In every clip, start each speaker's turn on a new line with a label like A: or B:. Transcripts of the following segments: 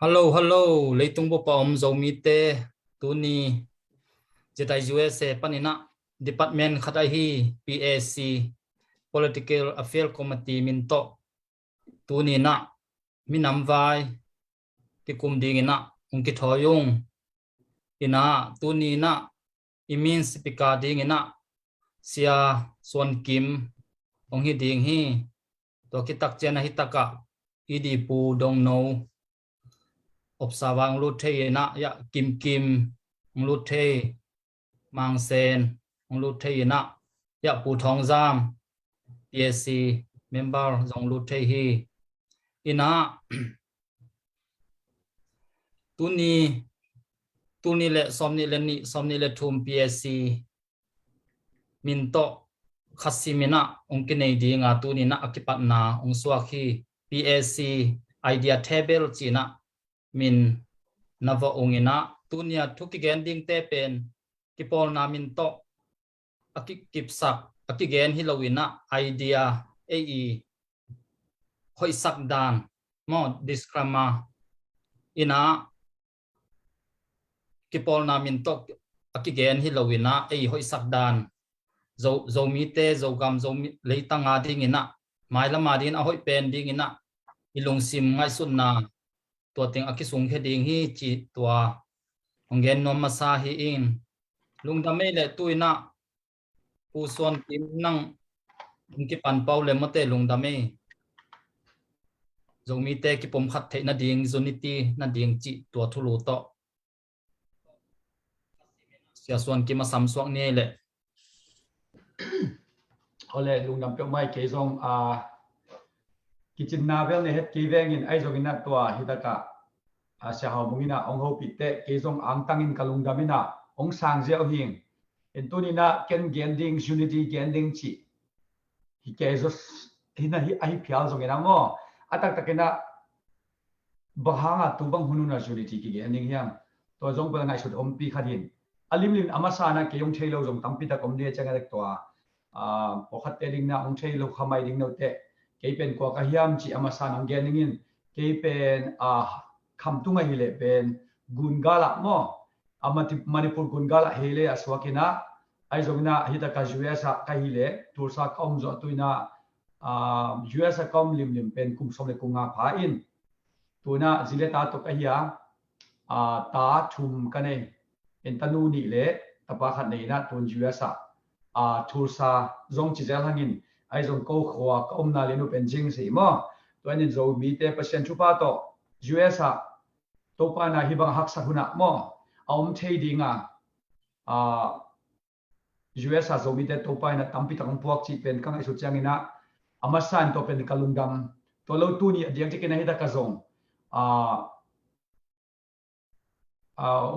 A: Hello, hello, lấy tung bộ om zomi te tuni jetai USA panina department khatai hi PAC Political Affairs Committee minto tuni na minam vai ki kum ding ina ungki thoyung ina tuni na imin speaker ding ina sia son kim ong hi ding hi to ki tak chena hi taka idi pu dong no obsawang lu the na ya kim kim lu the mang sen lu the na ya pu thong jam PSC member jong lu the hi ina tuni le somni le thum PSC min to khasimina ongkinei dinga tuni na akipat na ong swakhi PSC idea table china min nava ongina tunia thuki gending te pen kipol na min to akikipsak akigen hilowina idea hoi sak dan mo diskrama ina kipol na min to akigen hilowina hoi sak dan zo mi te zo gam zo leitanga ding ina maila madin a hoi pen ding ina ilung sim ngai sun na to ting akisung he ding hi chi tua ongen nom masa hi in lungdame le tuina puson kim nang ki pan pau le mate lungdame zomi te ki pom khat the na ding unity na ding chi to thulu to sia son ki ma sam swak ne le
B: ole lungdam pe mai ke zong kitchen navel ne het ki veng in ai zong ina to hitaka sia ha mungina ong ho pitte ke zong ang tangin kalungdamina ong sang zeo hing entunina ken gending unity gending chi hi ke zo hina hi ai phial zong ina mo atak takena bahanga tubang hununa unity ki gending hiam to zong pel ngai sut om pi khadin alimlin amasana ke yong thelo zong tampi ta kom ne changa dek to pokhat te ding na ong thelo khamai ding no te ke pen ko ka hiam chi amasana ang gending in ke pen khamtunga hile pen gungala mo amati manipur gungala hele aswakina ai zongna hita ka juesa ka hile tursa kom zo tuina juesa kom lim pen kum somle kunga pha in tuna zile ta to ka hiya ta thum kane en tanu ni le tapa khat nei na tun juesa tursa zong chi zel hangin ai zong ko khwa kom na le nu pen jing si mo to anin zo mi te pasien chu pa to juesa to pa na hibang hak sakuna mo om thei dinga USA zo mi te to pa na tampi tang puak chi pen kang isu changina amasan to pen kalungdam to lo tu ni diang chi kena hita ka zong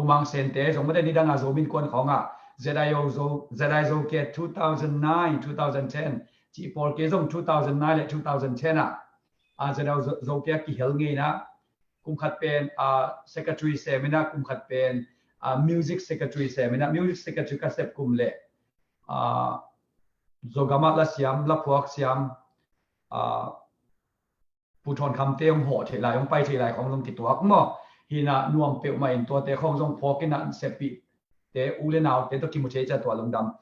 B: umang sente zo mo ni danga zo min kon khonga zedai zo ke 2009 2010 chi por ke zong 2009 le 2010 zedai zo ke ki hel nge na kum khat pen secretary seminar kum khat pen music secretary seminar music secretary ka sep kum le zogama la siam la phuak siam puthon kham teong ho thelai ong pai thelai khong long ti tuak mo hina nuam pe ma in to te khong jong phokina sepi te ule naw te to kimu che cha to longdam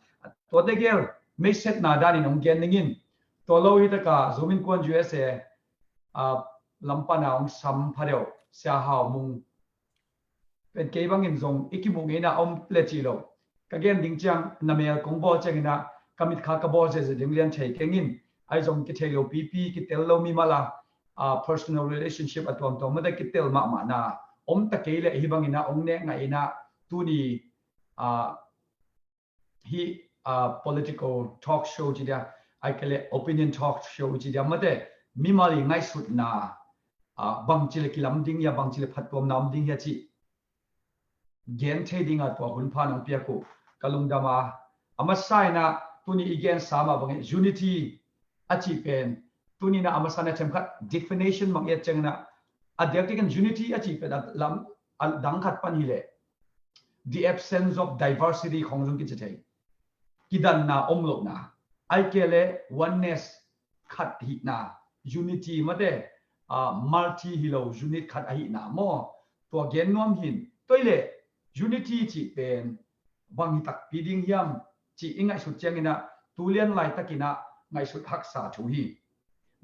B: to te gel me set na dan in ong gen ningin to lo hi ta ka zomin kon USA lampana ong sam phareu sia haw mung pen ke bang in zong ikimu nge na om ple chi lo ka gen ding chang na mel kong bo changina kamit kha ka bo se ding lian thei kengin ai zong ki thelo pp ki tel lo mi mala personal relationship atom to ma da ki tel ma na om ta ke le hi bang ina ong ne nga ina tu ni hi political talk show ji da ai kale opinion talk show ji da ma de mi mali ngai sut na bang chile ki lam ding ya bang chile phat pom nam ding ya chi gen trading at po hun phan ang pia ko kalungdama amasai na tuni igen sama bang unity achi pen tuni na amasana chemkhat definition mang yet chengna adyakin unity achi pen lam dang khat pan hile the absence of diversity khongjung ki chethai kidan na omlok na aikele oneness khat hi na unity mate multi hilo unit khat hi na mo tua gen nuam hin toile unity chi pen bang tak piding hiam chi ingai su changina tulian lai takina ngai su haksa thu hi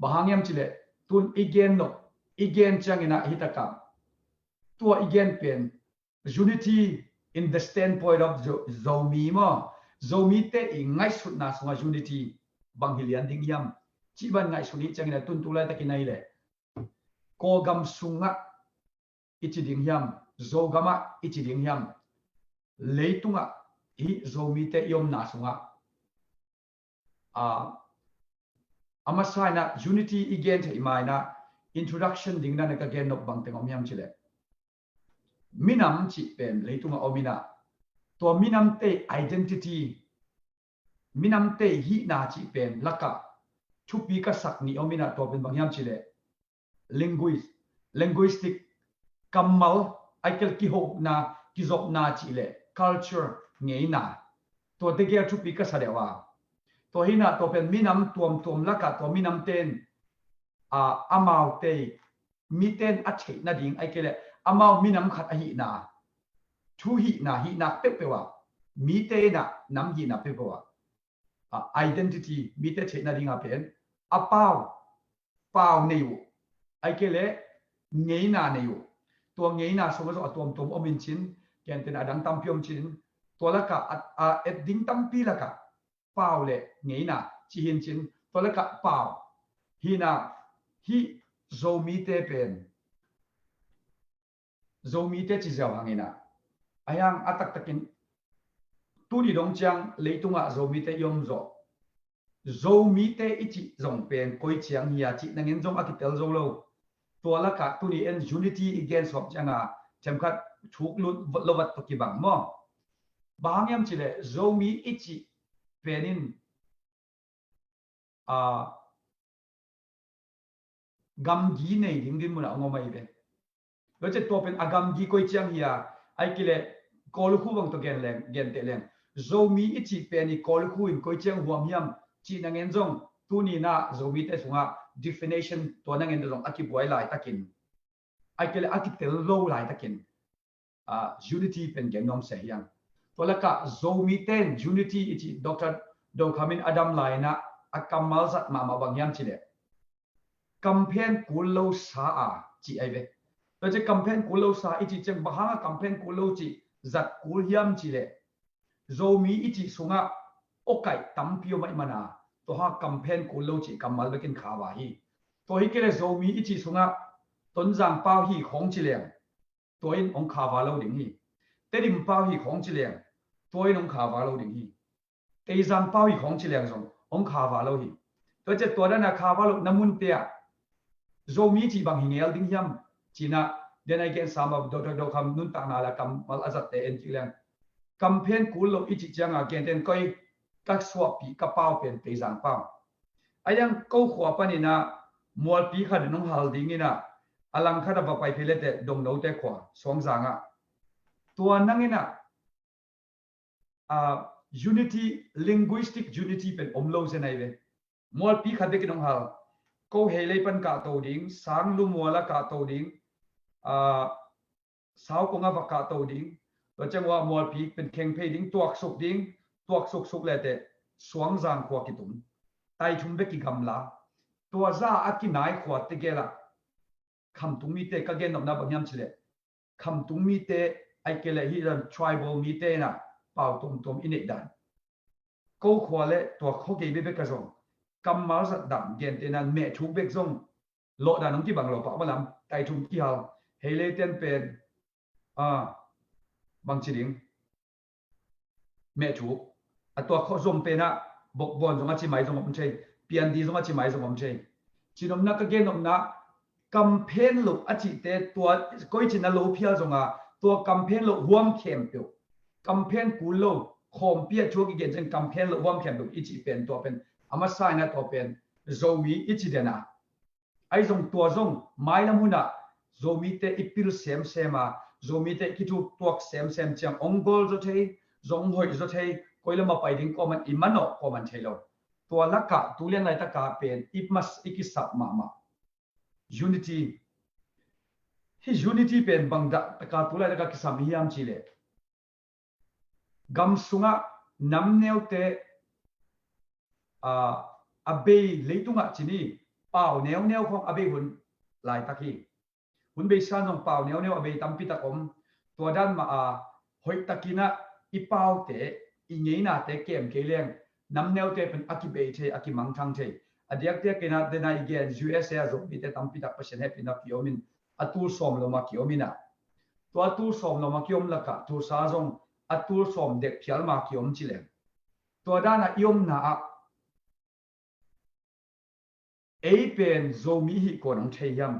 B: bahangyam chile tun igen no igen changina hitaka tua igen pen unity in the standpoint of zomi mo zomi te ingai su na sunga unity bang hilian ding hiam chi ban ngai su ni changina tun tulai takina ile ko gam sunga ichi ding hiam zogama ichi ding hiam leitunga hi zomi te yom na sunga amasaina unity again the imaina introduction ding na ka gen nok bang tengom hiam chile minam chi pen leitunga omina to minam te identity minam te hi na chi pen laka chupi ka sakni omina to pen bang hiam chile linguistic kamal aikel ki ho na ki zok na chile culture ngei na to te ge chupi ka sadewa to hina to pen minam tuam laka to minam ten amau te miten a chei na ding aikele amau minam khat a hi na thu hi na pepewa mite na nam hi na pepewa identity mite chei na ding a pen pau neu aikele ngei na neu to ngei na so so tom omin chin ken ten adang tam pyom chin to laka et ding tam pi laka pau le ngei na chi hin chin to laka pau hina hi zomi te pen zomi te chi jaw hangina ayang atak takin tu ni dong chang leitunga zomi te yom zo zomi te ichi zong pen koi chiang hiya chi nangin zong akitel zo lo to laka tu ni en unity against hop changa chamkhat thuk lut lovat to ki bang mo bangyam chile zomi ichi penin gam gi nei ding din muna ngomai be lo che to pen agam gi koi chiang hiya ai kile kol khu bang to gen te leng zomi ichi peni kol khu in koi chiang huam hiam chi na ngen jong tu ni na zomi te sunga definition to na ngen jong aki boy lai takin ai kile aki tel lo lai takin unity pen gen nom se hiang to la ka zomi ten unity ichi dr do khamin adam lai na akamal zat ma bang hiam chile campaign kulo sa chi ai ve to je campaign kulo sa ichi cheng bahanga campaign kulo chi zat kul hiam chi le zomi ichi sunga okai tampio mai mana to ha campaign kulo chi kamal bekin khawa hi to hi kele zomi ichi sunga tonjang pau hi khong chi leng to in ong khawa lo ding hi terim pau hi khong chi leng to in ong khawa lo ding hi teizang pau hi khong chi leng zong ong khawa lo hi to je to da na khawa lo namun tia zomi chi bang hingel ding hiam china then again some of dr do kham nun ta na la kam mal azat te en chilang campaign kul lo ichi changa ken ten koi ka swap pi ka pau pen te jang pau ayang ko khwa panina mol pi khan nong hal ding ina alang khada ba pai phile te dong no te khwa song janga tua nangina unity linguistic unity pen omlo se nai ve mol pi khade ki nong hal ko hele pan ka to ding sang lu mola ka to ding sao ko nga va ka to ding to changwa mol pi pen kheng phe ding tuak suk le te suang jang khwa ki tum tai thum be ki gamla to za akinai khwa te gela kham tung mi te ka gen na ba nyam chile kham tung mi te ai ke le hi ran tribal mi te na pau tom in dan ko khwa le to kho ke be ka zong kamal zat dam gen te nan me thu bek zong lo da nong ki bang lo pa malam tai thum ki hal hele ten pen bang chiling me thu atwa kho zom pe na bok bon zong a chi mai zong om chei pian di zong a chi mai zong om chei chinom na ka gen om na campaign lo a chi te tua koi china lo phial zong a tua campaign lo huam khem pyo campaign kul lo khom pia chu ki gen chen campaign lo huam khem lo ichi pen to pen ama sai na to pen zomi ichi dena ai zong tua zong mai lam huna zomi te ipil sema zomi te kitu tuak sem chang ongol zo thei zong hoi zo thei koila ma pai ding common imano common thelo tua laka tulen lai ta ka pen ipmas ikisap ma unity hi unity pen bangda taka tulai taka kisam hiam chile gam sunga namneu te abe leitunga chini pau neu neu khong abe hun lai taki hun be san nong pau neu neu abe tampi takom to dan ma hoi takina ipau te ingeina te kem keleng namneu te pen akibe the akimang thang the adiak te kena dena igen USA zo bi te tampi tak pasien happy na kiomin atur som lo ma kiomina to atur som lo ma kiom laka tu sa zong atur som dek phial ma kiom chile to dana iom na a pen zo mi hi ko nong thei yam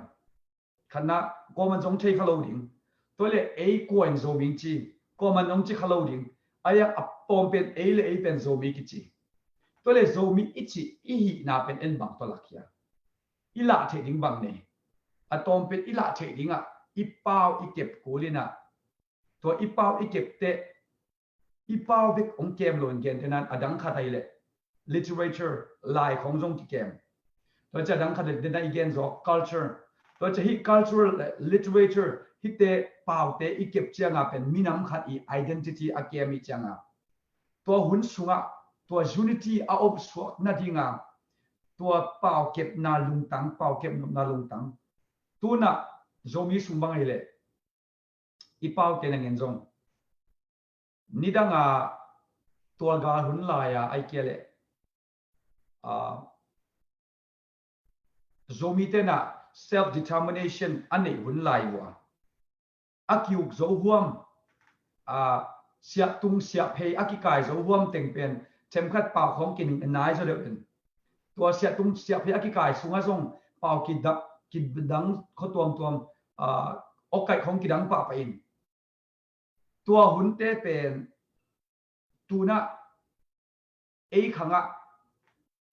B: khana ko man jong thei khalo ding to le a coin zo ming chi ko man nong chi khalo ding aya apom pen a le a pen zo mi ki chi to le zo mi ichi i hi na pen en bang to lakia ila the ding bang ne atom pen ila the ding a i pau i kep kulina to i pau i kep te i pau bik ong kem lon gen tenan adang khatai le literature lai khong jong ki kem to cha dang khatai den again zo culture to cha hi cultural literature hi te pau te i kep changa pen minam khat i identity a kem i changa to hun sunga to unity a op so na dinga to pau kep na lung tang pau kep na lung tang tu na zomi sumbang ile i pau te na ngen zong nidanga to ga hun la ya ai kele zomi te na self determination ane hun lai wa akiuk zo huam sia tung sia phei akikai zo huam teng pen chem khat pau khong kin nai zo de to sia tung sia phei akikai sunga zong pau ki dak ki dang kho tuam okai khong ki dang pa pa in tua hun te pen tuna e khanga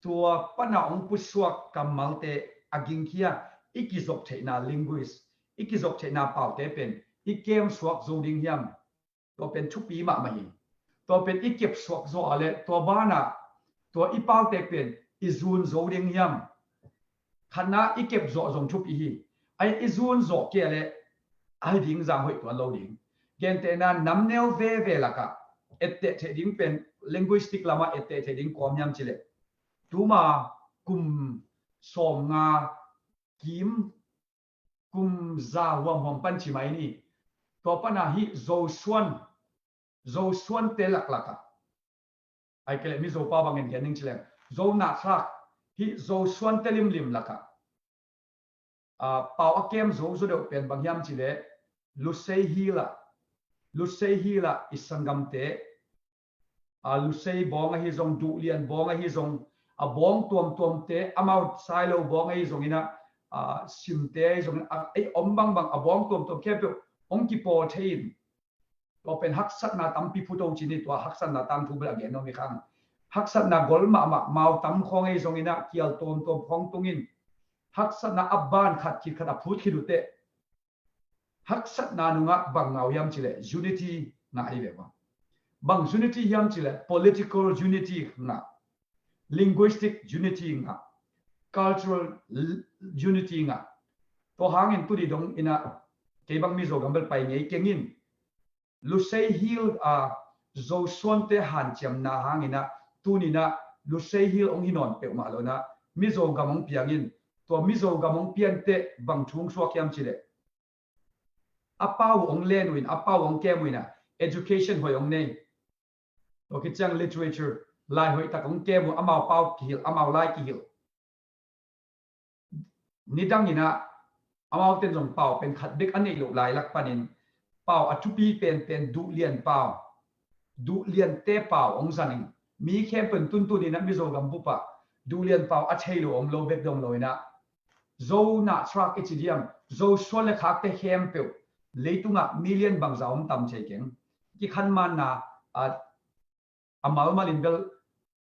B: tua pana ong pusuak kamal te aging kia ikizok theina linguist ikizok theina pau te pen ikem suak zo ding hiam to pen thupi ma mai to pen ikep suak zo ale to bana to ipau te pen izun zo ding hiam khana ikep zo zong thupi hi ai izun zo ke ale ai ding jang hoi to lo ding gen te na namneu ve laka ette the ding pen linguistic lama ette the ding kom nyam chile tuma kum som nga kim kum za wam pan chi mai ni to pana hi zo suan te laka ai kele mi zo pa bangin gening chile zo na thak hi zo suan te lim laka pau akem zo zo de pen bangyam chile lusei hila isangam te lusei bonga hi zong du lian bonga hi zong a bong tuam te amau silo bonga hi zong ina sim te zong ai ombang bang a bong tuam kep ong ki po thein to pen haksat na tampi phuto chini to haksat na tam thu bla ge no mi khang haksat na gol ma mau tam khong hi zong ina kial tom khong tungin haksat na abban khat ki khata phut khidu te haksat na nunga bang ngau yam chile unity na ai ve bang unity yam chile political unity na linguistic unity nga cultural unity nga to hangin tu di dong ina ke bang mi zo gambel pai ngei kengin lusei hil zo suan te han cham na hangina tunina lusei hil ong hinon pe ma lo na mi zo gamong piangin to mi zo gamong pian te bang chung suak yam chile apau ong len win apau ong kem wina education hoi ong nei to ki chang literature lai hoi tak ong kem amau pau ki hil amau lai ki hil nidang ina amau ten jong pau pen khat bek anei lo lai lak panin pau atupi pen du lian te pau ong zaning mi khem pen tun ina mi zo gam pupa du lian pau a chheilo ong lo bek dong loina zo na truck ichidiam zo swale khak te khem pe leitunga million bang zaum tam chekeng ki khan man na amal malin bel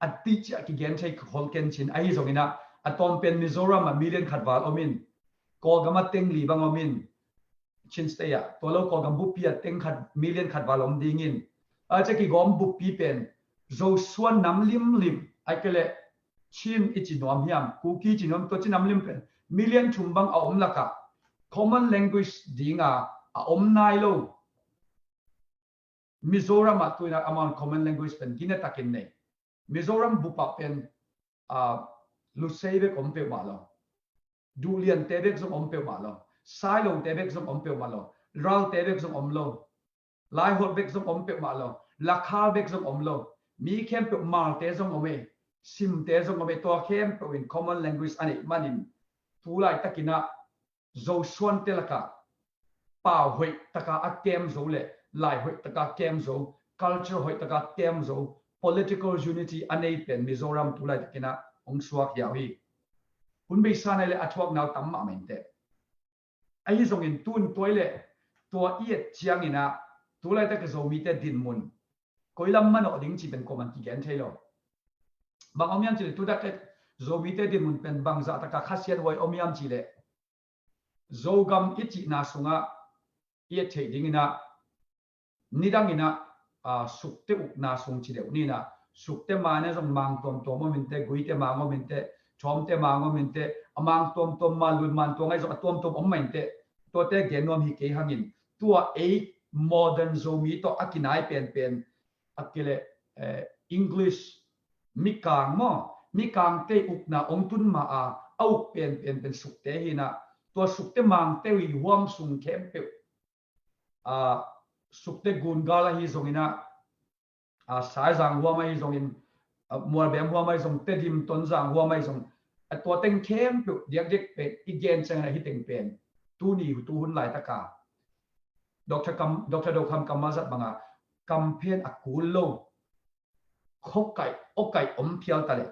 B: ati cha ki gen chei holken chin ai zongina atom pen mizoram a million khatwal omin ko gama teng li bang omin chin steya tolo ko gam bu pia teng khat million khatwal om dingin a cha ki gom bu pi pen zo suan nam lim ai kele chin ichi nom hiam ku ki chinom to chin nam lim pen million chumbang a om laka common language dinga nai lo Mizoram atuina amount common language pen gina takin nei Mizoram bupa pen lusebe kompe malo dulian tebek som ompe malo silo tebek som ompe malo ral tebek som omlo lai hot bek som ompe malo lakhal bek som omlo mi kem pe mal te som ome sim te som ome to kem pe in common language ani manin tulai takina zo suan telaka pau hoi taka akem zo le lai hoi taka kem zo culture hoi taka kem zo political unity anei pen Mizoram tulai takina ong suak yawi hun be sanai le athuak naw tam ma mente ai zong in tun toile to iet chiang ina tulai ta ka zo mi te din mun koilam man o ding chi ben koman ki gen thailo bang omiam chi le tu da ke zo mi te din mun pen bang za ta ka khasiat wai omiam chi le zo gam ichi na sunga iet thei ding ina nidang ina sukte uk na sung chi le ni na sukte ma ne zong mang tom tom mo min te gui te ma mo min te chom te ma mo min te amang tom tom ma lun man to ngai zo tom tom om min te to te genom hi ke hangin tua a modern zo mi to akinai pen akile English mikang te uk na ong tun ma au pen sukte hi na to sukte mang te wi huam sung kem pe sukte gun gala hi zongina sai zang huam ai zongin mual bem huam ai zong te dim ton zang huam ai zong to teng kem pe diak dik pe igen chang hi teng pen tu ni tu hun lai ta ka Dr. Dokam Kamazat banga campaign akulo okai ompial tale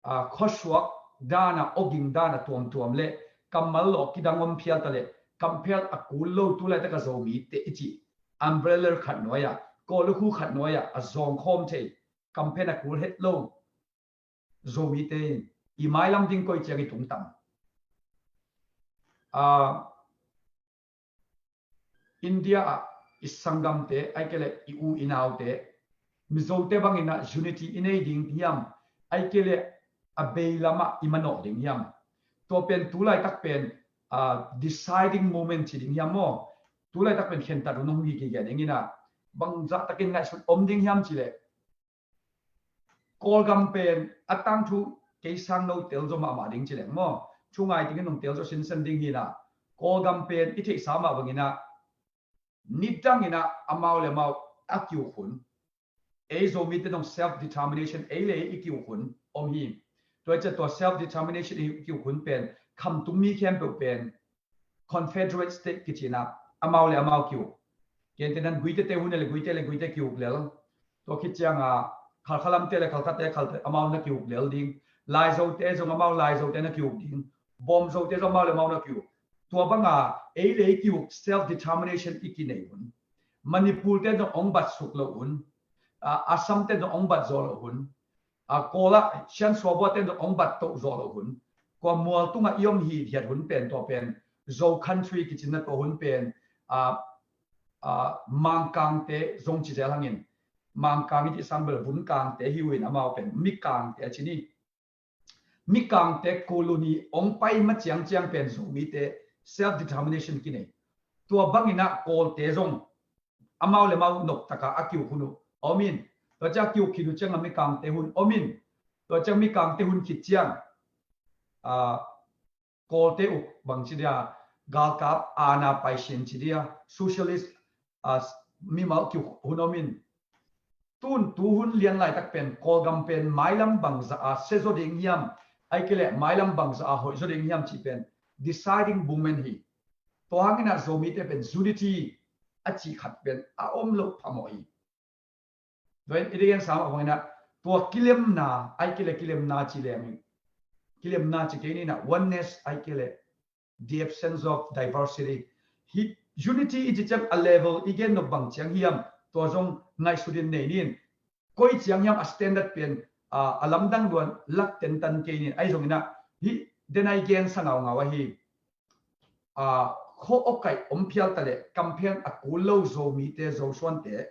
B: khoswak dana oging dana tuam le kamal lo kidang ompial tale campaign akulo tulai ta ka zomi te ichi umbrella khat noya kolu khat noya azong khom the campaign akul het lo zomi te i mailam ding koi chagi tungtam India is sangam te aikele iu inau te mizote bangina unity inei ding hiam aikele abeilama imano ding hiam to pen tulai tak pen deciding moment chi ding hiam mo tulai tak pen khen ta runong gi ge ding ina bangza takin ngai sut om ding hiam chi le kol gam pen atang thu ke sang no tel zo ma ding chi le mo chungai ding nong tel zo sin san ding hina kol gam pen i the sama bangina nidang ina amau le mau akyu khun e zo mi te nong self determination e le ikyu khun om hi to cha to self determination ikyu khun pen kham tum mi khem pe pen confederate state kichina amau le amau kyu ken tenan guite te hun le guite kyu lel to khichanga khalkhalam te le khalkate khal amau na kyu lel ding lai zo te zo amau lai zo te na kyu ding bom zo te zo amau le mau na kyu tua banga e le ki self determination ikinei hun Manipur te no ong bat suk lo hun Assam te no ong bat zo lo hun kola shan sobo te no ong bat to zo lo hun ko mual tunga iom hi hiat hun pen to pen zo country ki chin na to hun pen mangkang te zong chi zelangin mangkang ti sambel bun kang te hi win amao pen mikang te chini mikang te koloni ong pai ma chiang pen zo mi te self determination kine tua bangina kol te zong amau le mau nok taka akyu hunu omin to cha kyu khinu chang mi kang te hun omin to chang mi kang te hun khit chiang kol te uk bang chidia gal kap ana pai shin chidia socialist mi mau kyu hun omin tun tu hun lian lai tak pen kol gam pen mailam bang za se zo ding yam ai kele mailam bang za hoi zo ding yam chi pen deciding woman hi to hangina zomi te pen unity achi khat pen a om lo phamoi doin irian sam awangina to kilem na ai kele kilem na chi le mi kilem na chi ke ni na oneness ai kele the absence of diversity hi unity is just a level again no bang chiang hiam to jong ngai sudin nei nin koi chiang hiam a standard pen alam dang luan lak ten tan ke ni ai jong ina hi denai gen sangaw ngawa hi kho okai ompial tale campaign akulo zo mi te zo swan te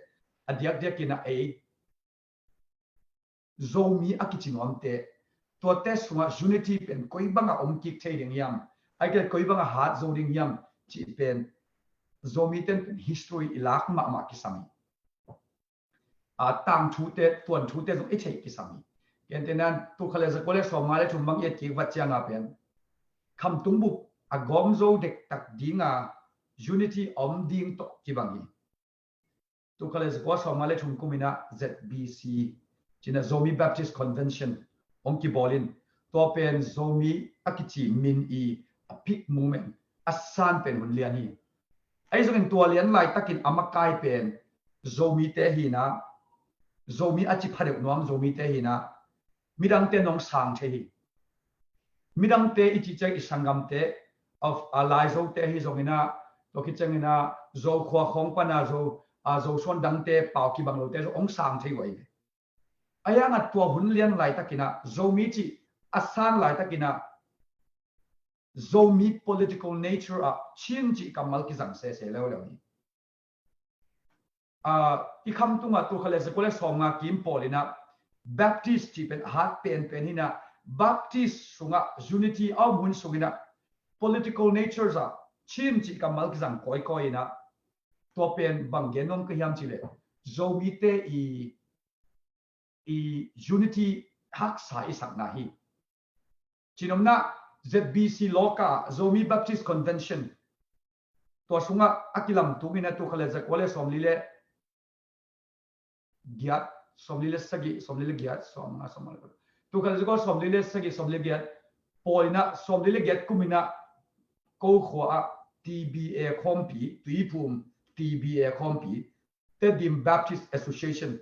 B: adiak kina a zo mi akichinom te to te sunga unity pen koi banga omkik thei ding yam ai cái coi bằng hạt zo ding yam chỉ pen zomi ten history ilak ma kisami tang thu te tuan thu te zo echei kisami ken tenan tu khale za kole so male thum bang yet ki wachanga pen kham tumbu agom zo dek tak dinga unity om ding to kibangi tu khale za ko so male thum kumina ZBC china Zomi Baptist Convention om ki bolin to pen Zomi akichi min I a peak movement asan pen hun lian hi ai zo in tua lian lai takin amakai pen Zomi te hi na Zomi achi phadeu nuam Zomi te hi na midang te nong sang the hi midang te ichi chai isangam te of alai zo te hi zongina to ki changina zo khwa khong pana zo zo son dang te pau ki bang lo te zo ong sang thei wai aya nga tua hun lian lai takina Zomi chi asan lai takina Zomi political nature a chin chi kamal ki jang se lo lo ni I kham tunga tu khale se kole songa kim polina Baptist chi pen hat pen hina Baptist sunga unity au mun sungina political nature za chin chi kamal ki jang koi na to pen bang genom ka hiam chile Zomi te I unity hak sa isak na hi chinomna ZBC loka Zomi Baptist Convention to sunga akilam tungina tu khale za kole somlile giat somlile sagi somlile giat somnga somal tu khale za somlile sagi somlile giat poina somlile giat kumina ko khwa TBA kompi tuipum TBA kompi Tedim Baptist Association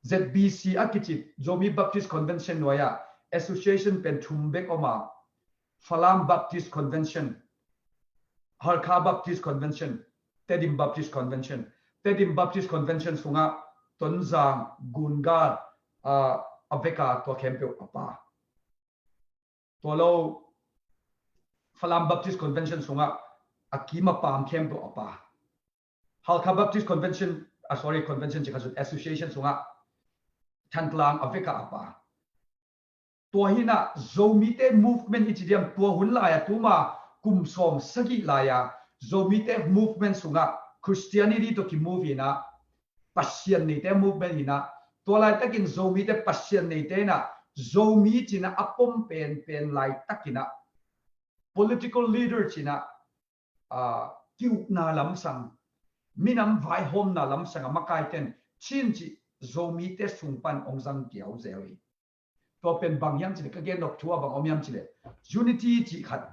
B: ZBC akichit Zomi Baptist Convention noya association pen thumbek oma Falam Baptist Convention Harkha Baptist Convention Tedim Baptist Convention Tedim Baptist Convention sunga tonzang gungar aveka to kempe apa tolo Falam Baptist Convention sunga akima pam kempe apa Harkha Baptist Convention convention chikasut association sunga Tantlang Africa apa tua hina Zomi te movement ichidiam tua hun laya tuma kumsom sagi laya Zomi te movement sunga Christianity to ki move na passion ni te movement hina tua lai takin Zomi te passion ni te na Zomi china apom pen lai takina political leader china kiu na lam sang minam vai hom na lam sang makai ten chin chi Zomi te sungpan ongzang kiao zewi to pen bangyang chile ka gen nok thua bang omyam chile unity chi khat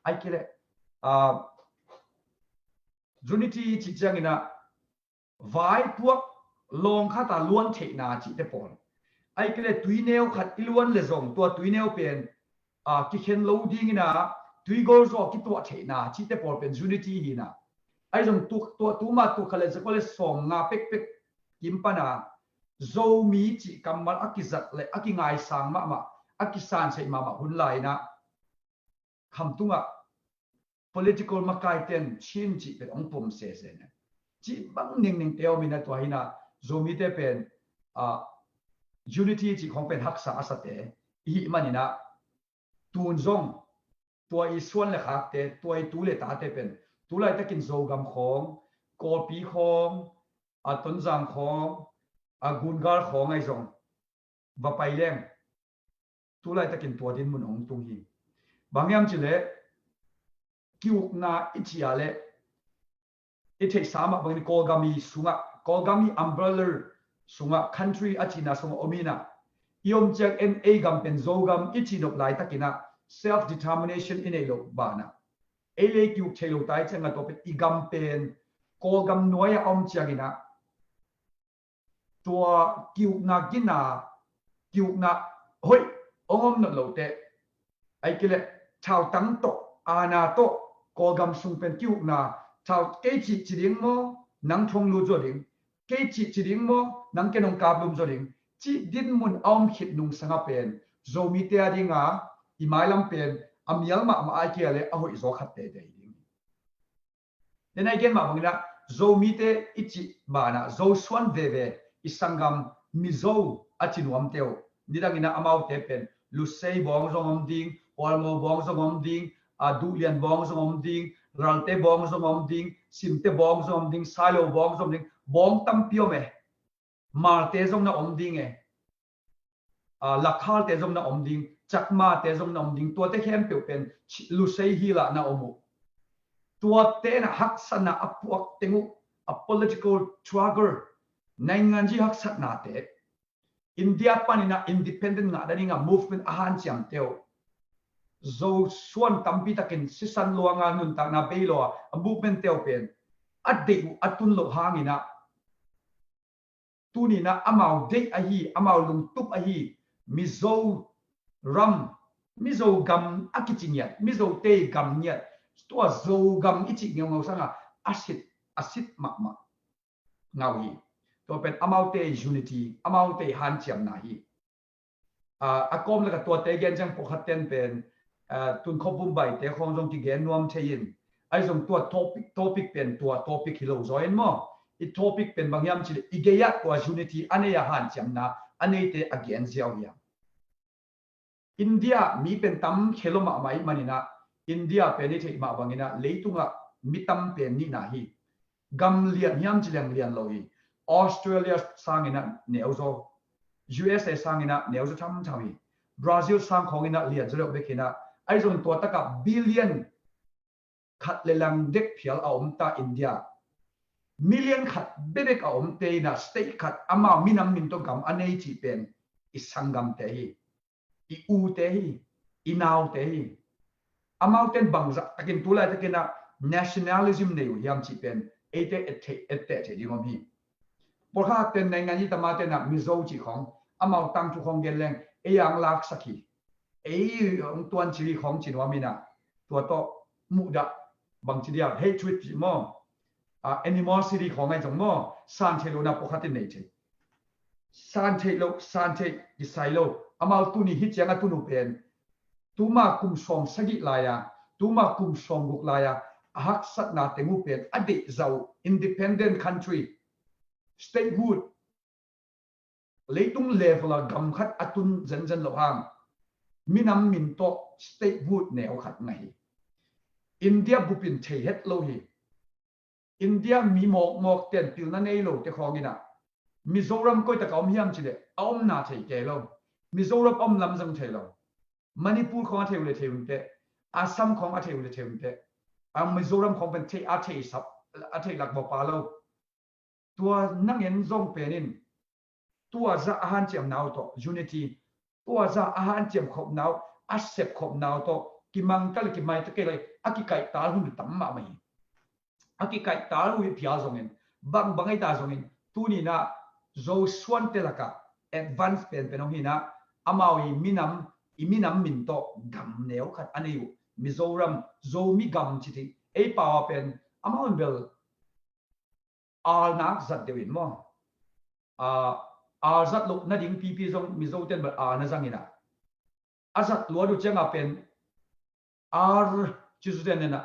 B: ai kile unity chi changina vai puak long khata luan the na chi te pon ai kile tuineu khat iluan le zong to tuineu pen ki khen lo ding ina tui go zo ki to the na chi te pon pen unity hi na ai zong tu ma tu khale se kole som nga pek kimpana Zomi chi kamal akizat le akingai sang ma akisan sei ma hun lai na khamtunga political makai ten chin chi pe ong pom se ne chi bang ning teo mina to hina Zomi te pen unity chi khong pen haksa asate hi manina tun zong to I suan le khak te to I tu le ta te pen tu lai takin zogam khong ko pi khong aton jang khong gungar khong ai zong va pai leng tu lai takin tua din mun ong tung hi bangyam chile kiuk na ichiale ithe sama bang kolgami sunga kolgami umbrella sunga country achina sunga omina iom chak na gam pen zogam ichinok lai takina self determination in elo bana ele kiuk chelo tai changa to pe igam pen kolgam noya om chagina tua kiuk na hoi ongom na lote ai kile chao tang to ana to kolgam sung pen kiuk na chao ke chi chiring mo nang thong lu zo ding ke chi chiring mo nang kenong kablum zo ding chi din mun om khit nung sanga pen Zomi te adinga imailam pen amial ma ai ke ale a hoi zo khat te ding then again ma bangina Zomi te ichi bana zo swan ve isangam mizo achinuam teo nidangina amau te pen lusei bong zongom ding olmo bong zongom ding du lian bong zong om ding ralte bong zong om ding simte bong zong om ding silo bong zong ding bong tam pio me mar te zong na om ding e lakhal te zong na om ding chakma te zong na om ding tua te khem pe pen lu sei hi la na omu tua te na hak sana apuak tengu a political struggle nangan ji hak sat na te India panina independent nga dani nga movement ahan chiam teo zo suan tampi takin sisan luanga nun ta na beilo a movement teo pen adde atun lo hangina tunina amau de ahi amau lung tup ahi mizo ram mizo gam akichinya mizo te gam nya tua zo gam ichi ngau sanga asit makma ngawi to pen amau te unity amau te han chiam na hi akom la ka tua te gen jang pokhaten pen tun khopum bai te khong jong ki gen nuam thein ai jong tua topic pen tua topic hilo join mo i topic pen bangyam chi igeya tua unity ane ya han chiam na ane te again ziaw ya India mi pen tam kheloma mai manina India pen ni thei ma bangina leitunga mitam pen ni na hi gam lian hiam chilang lian loi Australia sangina neuzo USA sangina neuzo tham thami Brazil sang khongina lian zero bekina ai jong to taka billion khat lelang dek phial a omta India million khat bebek a omte na state khat ama minam min to gam anei chi pen isangam te hi I u te hi I naw te hi amau ten bangza takin tulai takina nationalism nei yam chi pen ete dingom hi porha ten nei ngani tamate na mizo chi khong amau tang chu khong geleng eyang lak sakhi ong tuan chi khong chinwamina tua to muda bang chi dia hatred chi mo animosity khong ai jong mo san thelo na pokhatin nei che san the isailo amal tuni hi chianga tunu pen tuma kum som sagi laya tuma kum som guk laya hak sat na tengu pen ade zau independent country statehood leitung level a gam khat atun jan lo hang minam min to statehood ne o khat ngai India bupin thei het lo hi India mi mok ten pil na nei lo te khongina Mizoram koi ta kaum hiam chile aum na thei ke lo Mizoram om lam jang thei lo Manipur khong thei le thei unte Assam khong a thei le thei unte Mizoram khong pen thei a thei sap a thei lak bo pa lo tua nang en zong penin tua za ahan chem naw to unity tua za ahan chem khop naw asep khop naw to kimang kal ki mai ta ke lai akikai tal hun tam ma mai akikai tal hu pia zong en bangai ta zong en tu ni na zo swan telaka advance pen penom hina amawi minam min to gam neo khat aniu Mizoram zo mi gam chiti e power pen amawn bel al nak zat dewin mo al zat luk na ding pp zong mizo ten bel a na zangina azat lo du chenga pen ar chizu ten na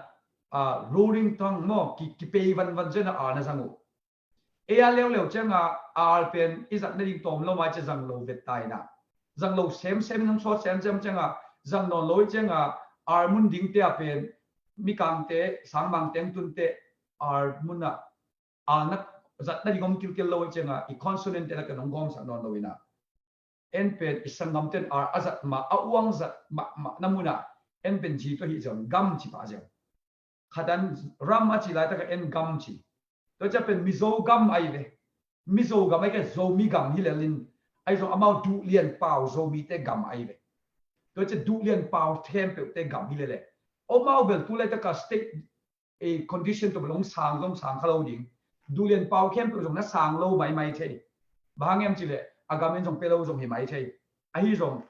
B: rolling tong mo ki pe van jena a na zangu e a leo chenga al pen izat na ding tom lo ma che zang lo vet tai na zang lo sem nang so sem chenga zang non loi chenga ar mun ding te a pen mi kang te sang mang teng tun te ar muna anak zat na dingom kil lo chenga I consonant te la ka nong gom sa non loina en pen isangam ten ar azat ma awang zat ma namuna en pen ji to hi jong gam chi pa jong khadan ram ma chi la ta ka en gam chi to cha pen mizo gam ai ve mizo gam ai ka zo mi gam hi lelin ai zo amau du lien pau zo mi te gam ai ve to cha du lien pau them pe te gam hi lele o mau bel tu la ta ka state a condition to belong sang khalo ding du lien pau khem pe jong na sang lo mai the bang em chi le agamen jong pe lo jong hi mai the ai jong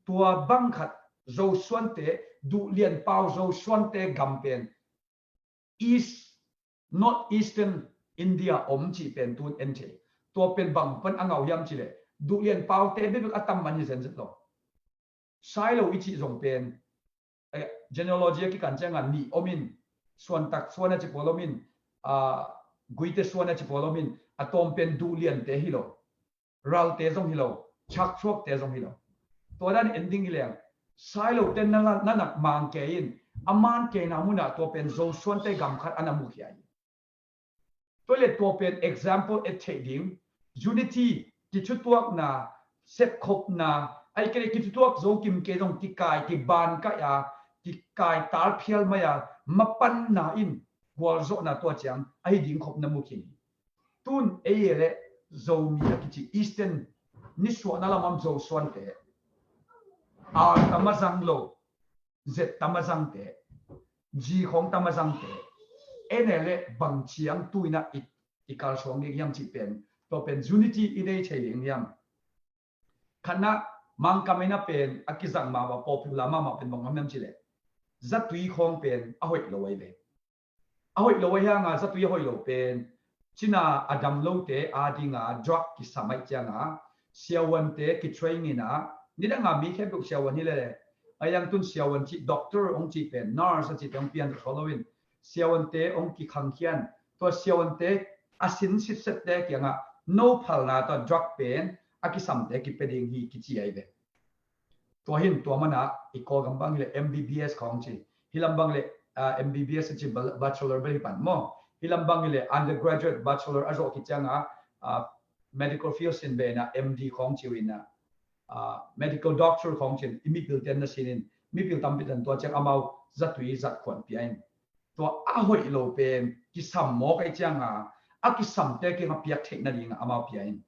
B: tua bang khat zo suan te du lien pau zo suan te gam pen east north eastern India om chi pen tun en the tua pen bang pen angau yam chi le du lien pau te be atam man hi zen lo sai lo ichi jong pen genealogy ki kan changa ni omin suan tak suan chi polomin guite suan chi polomin atom pen du lien te hi lo ral te jong hi lo chak chok te jong hi lo to dan ending hi leng sai lo ten na nak mang ke in aman ke na muna to pen zo suan te gam khat anamu hiai toilet to pen example et theding unity ki chutuak na set khop na ai ke ki chutuak zo kim ke dong ki kai ki ban ka ya ki kai tar phial ma ya mapan na in gwal zo na to chang ai ding khop na mu kin tun e le zo mi ki chi eastern ni so na la mam zo suan te a tamazang lo z tamazang te ji khong tamazang te enele bang chiang tuina ikal song ni yam chi pen to pen unity ine cheiling yam khana mang kamena pen akizang ma wa popular ma pen mong ngam chile zatui khong pen a hoi lo wai le a hoi lo wai ha nga zatui hoi lo pen china adam lo te adinga drug ki samai changa siawan te ki training na nida nga mi khe bu siawan ni le ayang tun siawan chi doctor ong chi pen nurse chi tong pian following siawan te ong ki khang khian to siawan te asin sit set te ki nga no phal na to drug pen akisam te ki peding hi ki chi ai be to hin to mana iko gambang le MBBS khong chi hilambang le MBBS chi bachelor be pan mo hilambang le undergraduate bachelor azo ki changa medical field sin be na MD khong chi wina medical doctor khong chin imipil ten na sinin mipil tampitan to chang amau zatui zat khon piain to a hoi lo pen ki sam mo kai changa a ki sam te ki ma piak thek na ding amau piain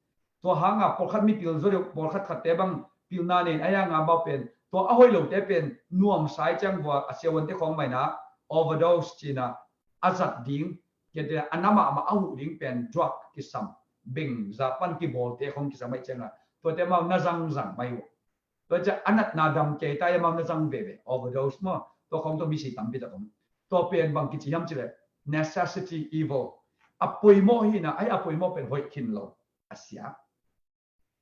B: to hanga porkhat mipil zo porkhat khat te bang pil na nen aya nga ba pen to a hoi lo te pen nuam sai chang wa asewan te khong mai na overdose china azat ding ke te anama ma ahu ding pen drug ki sam bing za pan ki bol te khong ki samai changa to te mau na zang mai to cha anat na dam ke ta ya mau na zang be overdose mo to khong to mi si tam pi ta kom to pen bang ki chi yam chile necessity evil apoi mo hi na ai apoi mo pen hoi kin lo asia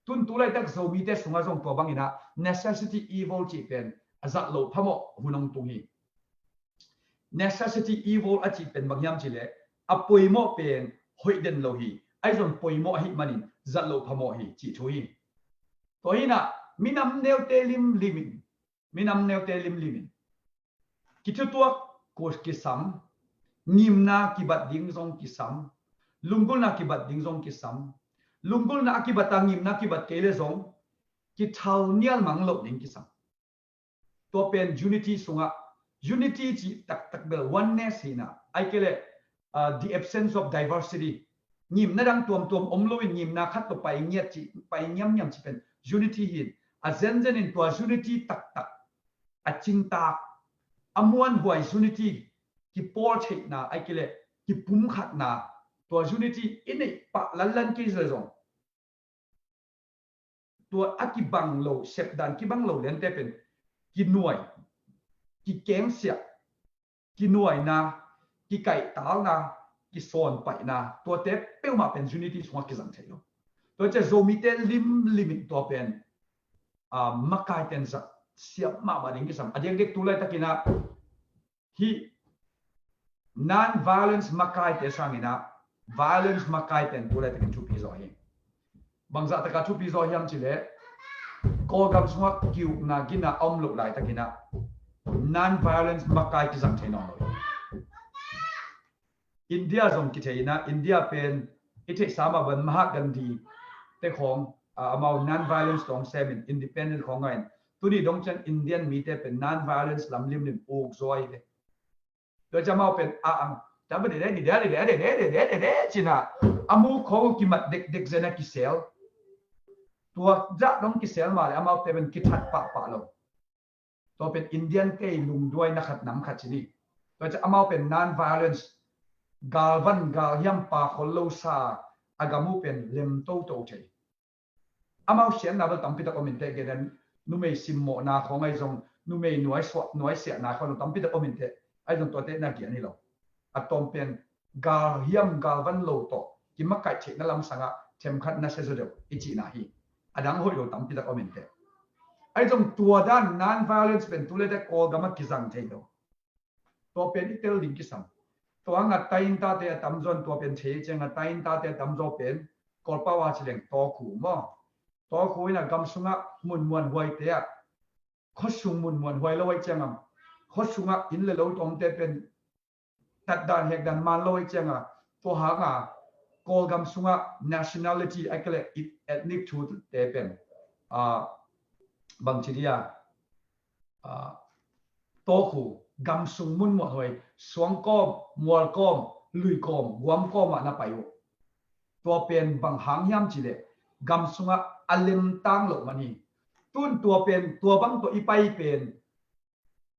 B: tun tu lai tak zo mi te sunga zong to bang ina necessity evil chi pen azat lo phamo hunong tu hi necessity evil a chi pen bang yam chile apoi mo pen hoi den lo hi ai zon poi mo hi manin zat lo phamo hi chi thui to hi na minam neu te lim limin ki chu tuak ko ki sam nim na ki bat ding zong ki sam lungul na ki bat ding zong ki sam lungul na ki bat ngim na ki bat kele zong ki thau nial mang lo ding ki sam to pen unity sunga unity chi tak bel oneness hina ai kele the absence of diversity nim na dang tuam om lo nim na khat to pai ngiat chi pai nyam chi pen unity hin a zen in to unity tak a ching ta amuan huai unity ki por thei na ai kele ki pum khat na to unity inei pa lan ki zong to aki bang lo sep dan ki bang lo len te pen ki nuai ki keng sia ki nuai na ki kai tal na ki son pai na to te pe ma pen unity swa ki zang thei lo to che zo mi te limit to pen makai ten sa siap ma ding ki sam adeng dek tulai takina hi non violence makai te sangina violence makai ten tulai takin chu pi zo hi bangza taka chu pi zo hiam chile ko gam swa kiu na gina om lo lai takina non violence makai ki zang thei no India zong ki theina India pen ithe sama ban Mahatma Gandhi te khong amau non violence tong seven independent khong ngain tuni dong chen Indian mi te pen non violence lam lim lim uk zoi le do chamau pen ang ta ba de ni de china amu khong ki mat dek zena ki sel tua ja dong ki sel ma le amau te pen ki that pa lo to pen Indian te lung duai na khat nam khat chini to cha amau pen non violence galvan gal hiam pa kholo sa agamu pen lem to thei amau sian na ba tampi ta comment te gen nu mei simmo na khongai jong nu mei nuai sia na khon tampi ta comment te ai jong to te na ki ani lo atom pen gal hiam galvan lo to ki makai che na lam sanga them khat na se zo de ichi na hi adang hoi lo tampi ta comment te ai jong tua dan non violence pen tu le te ko gama ki jang thei lo to pen itel ding ki sam to anga tain ta te tamzon to pen che chenga tain ta te tamzo pen korpa wa chileng to khu mo to khu ina gam sunga mun huai te khó sung mun muan hoài lâu chăng à khó sung à in lệ lâu tom te pen tạt đàn hek đàn man lâu chăng à to hang à call gam sung à nationality ai cái ethnic thu te pen bằng chỉ đi to khu gam sung mun một hồi xoang com mual com lùi com guam com mà na payo to pen bằng hang hiam chỉ lệ gam sung à alem tang lo mani tun tua pen tua bang to ipai pen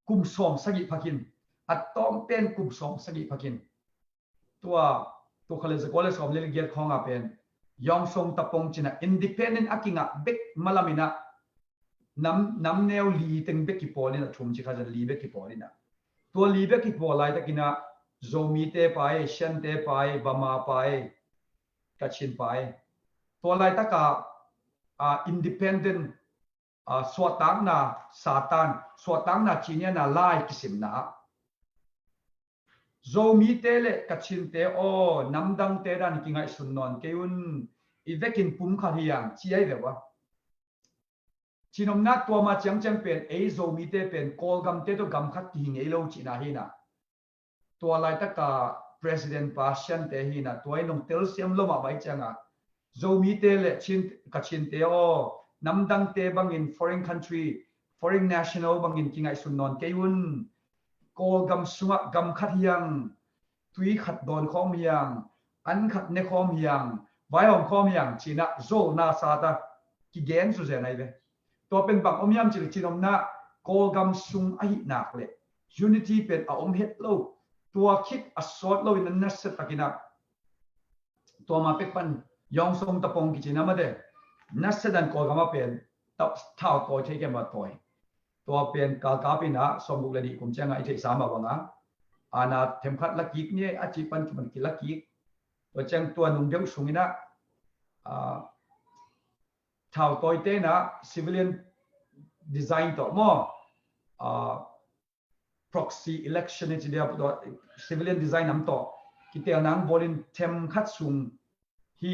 B: kum som sagi phakin atom pen kum som sagi phakin tua to college college of lil get khonga pen yong song tapong china independent akinga bek malamina nam neo li teng bek ki polina thum chi khaja li bek ki polina tua li bek ki polai takina zomi te pai shan te pai bama pai kachin pai tua lai taka independent swatang na satan swatang na chinya na lai kisim na zomi tele kachin te o namdang te ran kingai sunnon keun ivekin pum khariang chiai dewa chinom na to ma chang chang pen e zomi te pen kol gam te to gam khat ki ngei lo china hina to lai taka president passion te hina toy nong tel siam lo ma bai changa zomi tele chin kachin te o namdang te bangin foreign country foreign national bangin kingai sunnon keun kol gam sunga gam khat hiang tui khat don khom hiang an khat ne khom hiang vai hom khom hiang china zo na sa ta ki gen su ze nai ve to pen bang om yam chi chinom na kol gam sung ai nak le unity pen a om het lo tua khit a sort lo in na se takina to ma pek pan yong song tapong ki china ma de nasadan ko gama pen tap thao ko the ke ma toy to pen ka pina somuk ladi kum changa i the sama wanga ana them khat la kik ni a chi pan ki man ki la kik to chang tua nung deu sungina thao toy te na civilian design to mo proxy election ni dia to civilian design nam to ki te nang bolin them khat sung hi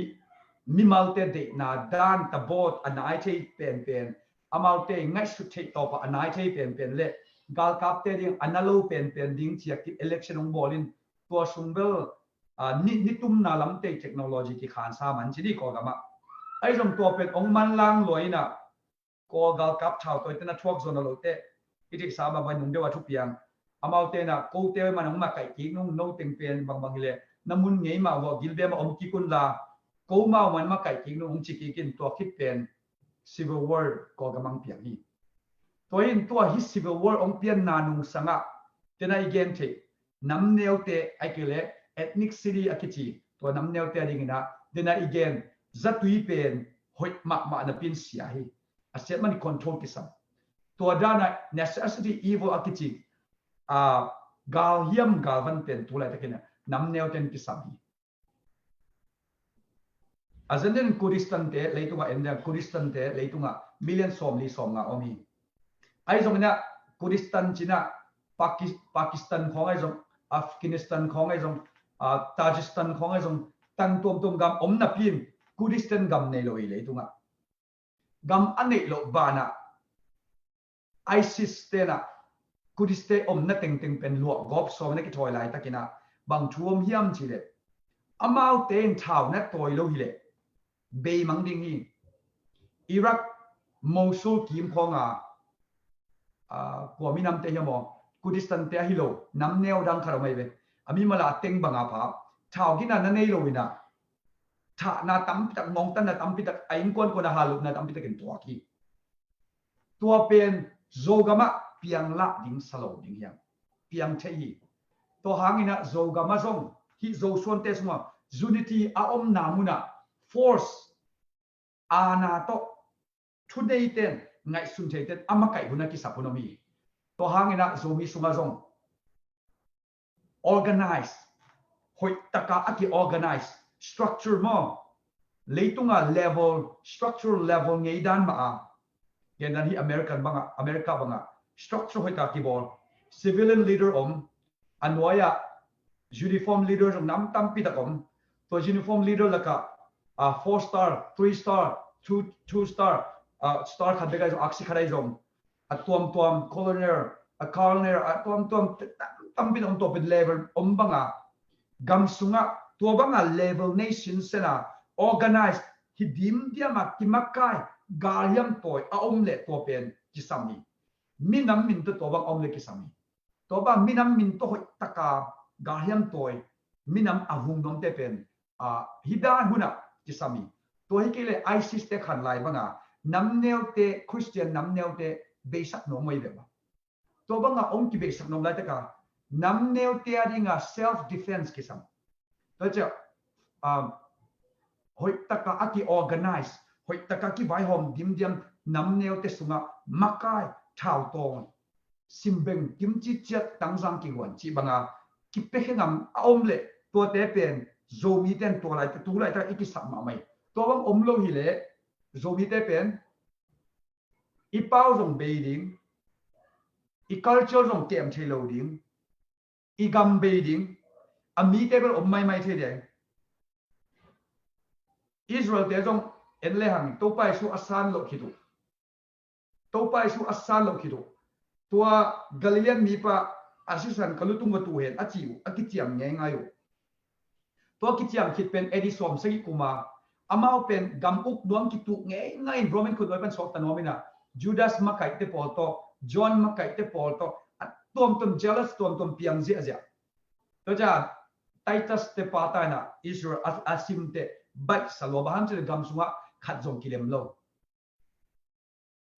B: mi malte de na dan ta bot anai thei pen amalte ngai su thei to pa anai thei pen le gal kap te ding analo pen ding chia ki election ong bolin to sungbel ni tum na lam te technology ki khan sa man chi di ko gama ai jong to pen ong man lang loina ko gal kap thau to te na thuak zon lo te iti sa ba nung de wa thu piang amalte na ko te man ong ma kai ki nung no teng pen bang hile namun ngei ma wo gilbe ma om ki kun la ko ma man ma kai king no ong chi ki kin to khit pen civil war ko gamang piang hi to in to hi civil war ong pian na nung sanga tena again the nam neu te akile ethnic city akichi to nam neu te ding na tena again zatui pen hoi ma na pin sia hi aset man control kisam to dana necessity evil akichi gal hiam gal van pen tu lai takina nam neu ten kisam hi azenden Kurdistan te leitunga enda Kurdistan te leitunga million som li som nga omi ai jong na Kurdistan china Pakistan khong ai jong Afghanistan khong ai jong Tajikistan khong ai jong tang tom gam om na pin Kurdistan gam nei loi leitunga gam anei lo bana ISIS te na Kurdistan om na teng pen lo gop som na ki thoi lai takina bang thuom hiam chi le amau ten thau na toy lo hi le be mang ding hi Iraq Mosul kim khonga ko mi nam te hiamo Kurdistan te hi lo nam neo dang kharo mai be ami mala teng banga pha thau ki na nei lo ina tha na tam tak mong tan na tam pi tak ain kon ko na halu na tam pi tak en to ki tua pen zogama piang la ding salo ding hiam piang the hi to hangina zogama zong hi zo son te sma unity a om namuna force ana to today ten ngai sun the ten amakai huna ki saponomi to hangina zomi sunga zong organize hoi taka aki organize structure mo leitunga level structural level ngei dan ma a yan hi America banga structure hoi ta ki bol civilian leader om anwaya uniform leader jong nam tam pi takom to uniform leader laka 4 star 3 star 2 star star khat bega jong aksi kharai jong tuam colonial tuam tampin on top level banga gam sunga tua banga level nation sena organized hidim dia makai galiam toy le to pen kisami minam min to bang le kisami to bang minam min to taka galiam toy minam avung dom te pen hidan huna kisami to hikile ISIS te khan lai banga namneu te Christian namneu te besak no moi be ba to banga ki besak no lai taka namneu te adinga self defense kisam to cha hoi taka aki organize hoi taka ki vai hom dim diam namneu te sunga makai thao tong simbeng kimchi chat tangjang ki wan chi banga ki pehenam le to te pen zomi ten to lai tu lai ta ikisam ma mai to bang lo hi le zomi te pen i pau rong beiding i culture rong kem thei lo ding i gam beiding ami te bel mai the de Israel te rong en le hang to pai su asan lo khidu tua Galilean mi pa asisan kalutung tu hen achiu akitiam nge ngayo to kitiam khit pen edisom sagi kuma amao pen gamuk duam kitu nge ngai roman ku doipan sok tanomina Judas makai te polto John makai te polto tom jealous tom piang zia to ja Titus te pata na Israel asim te bai salobaham che gam sunga khat jong kilem lo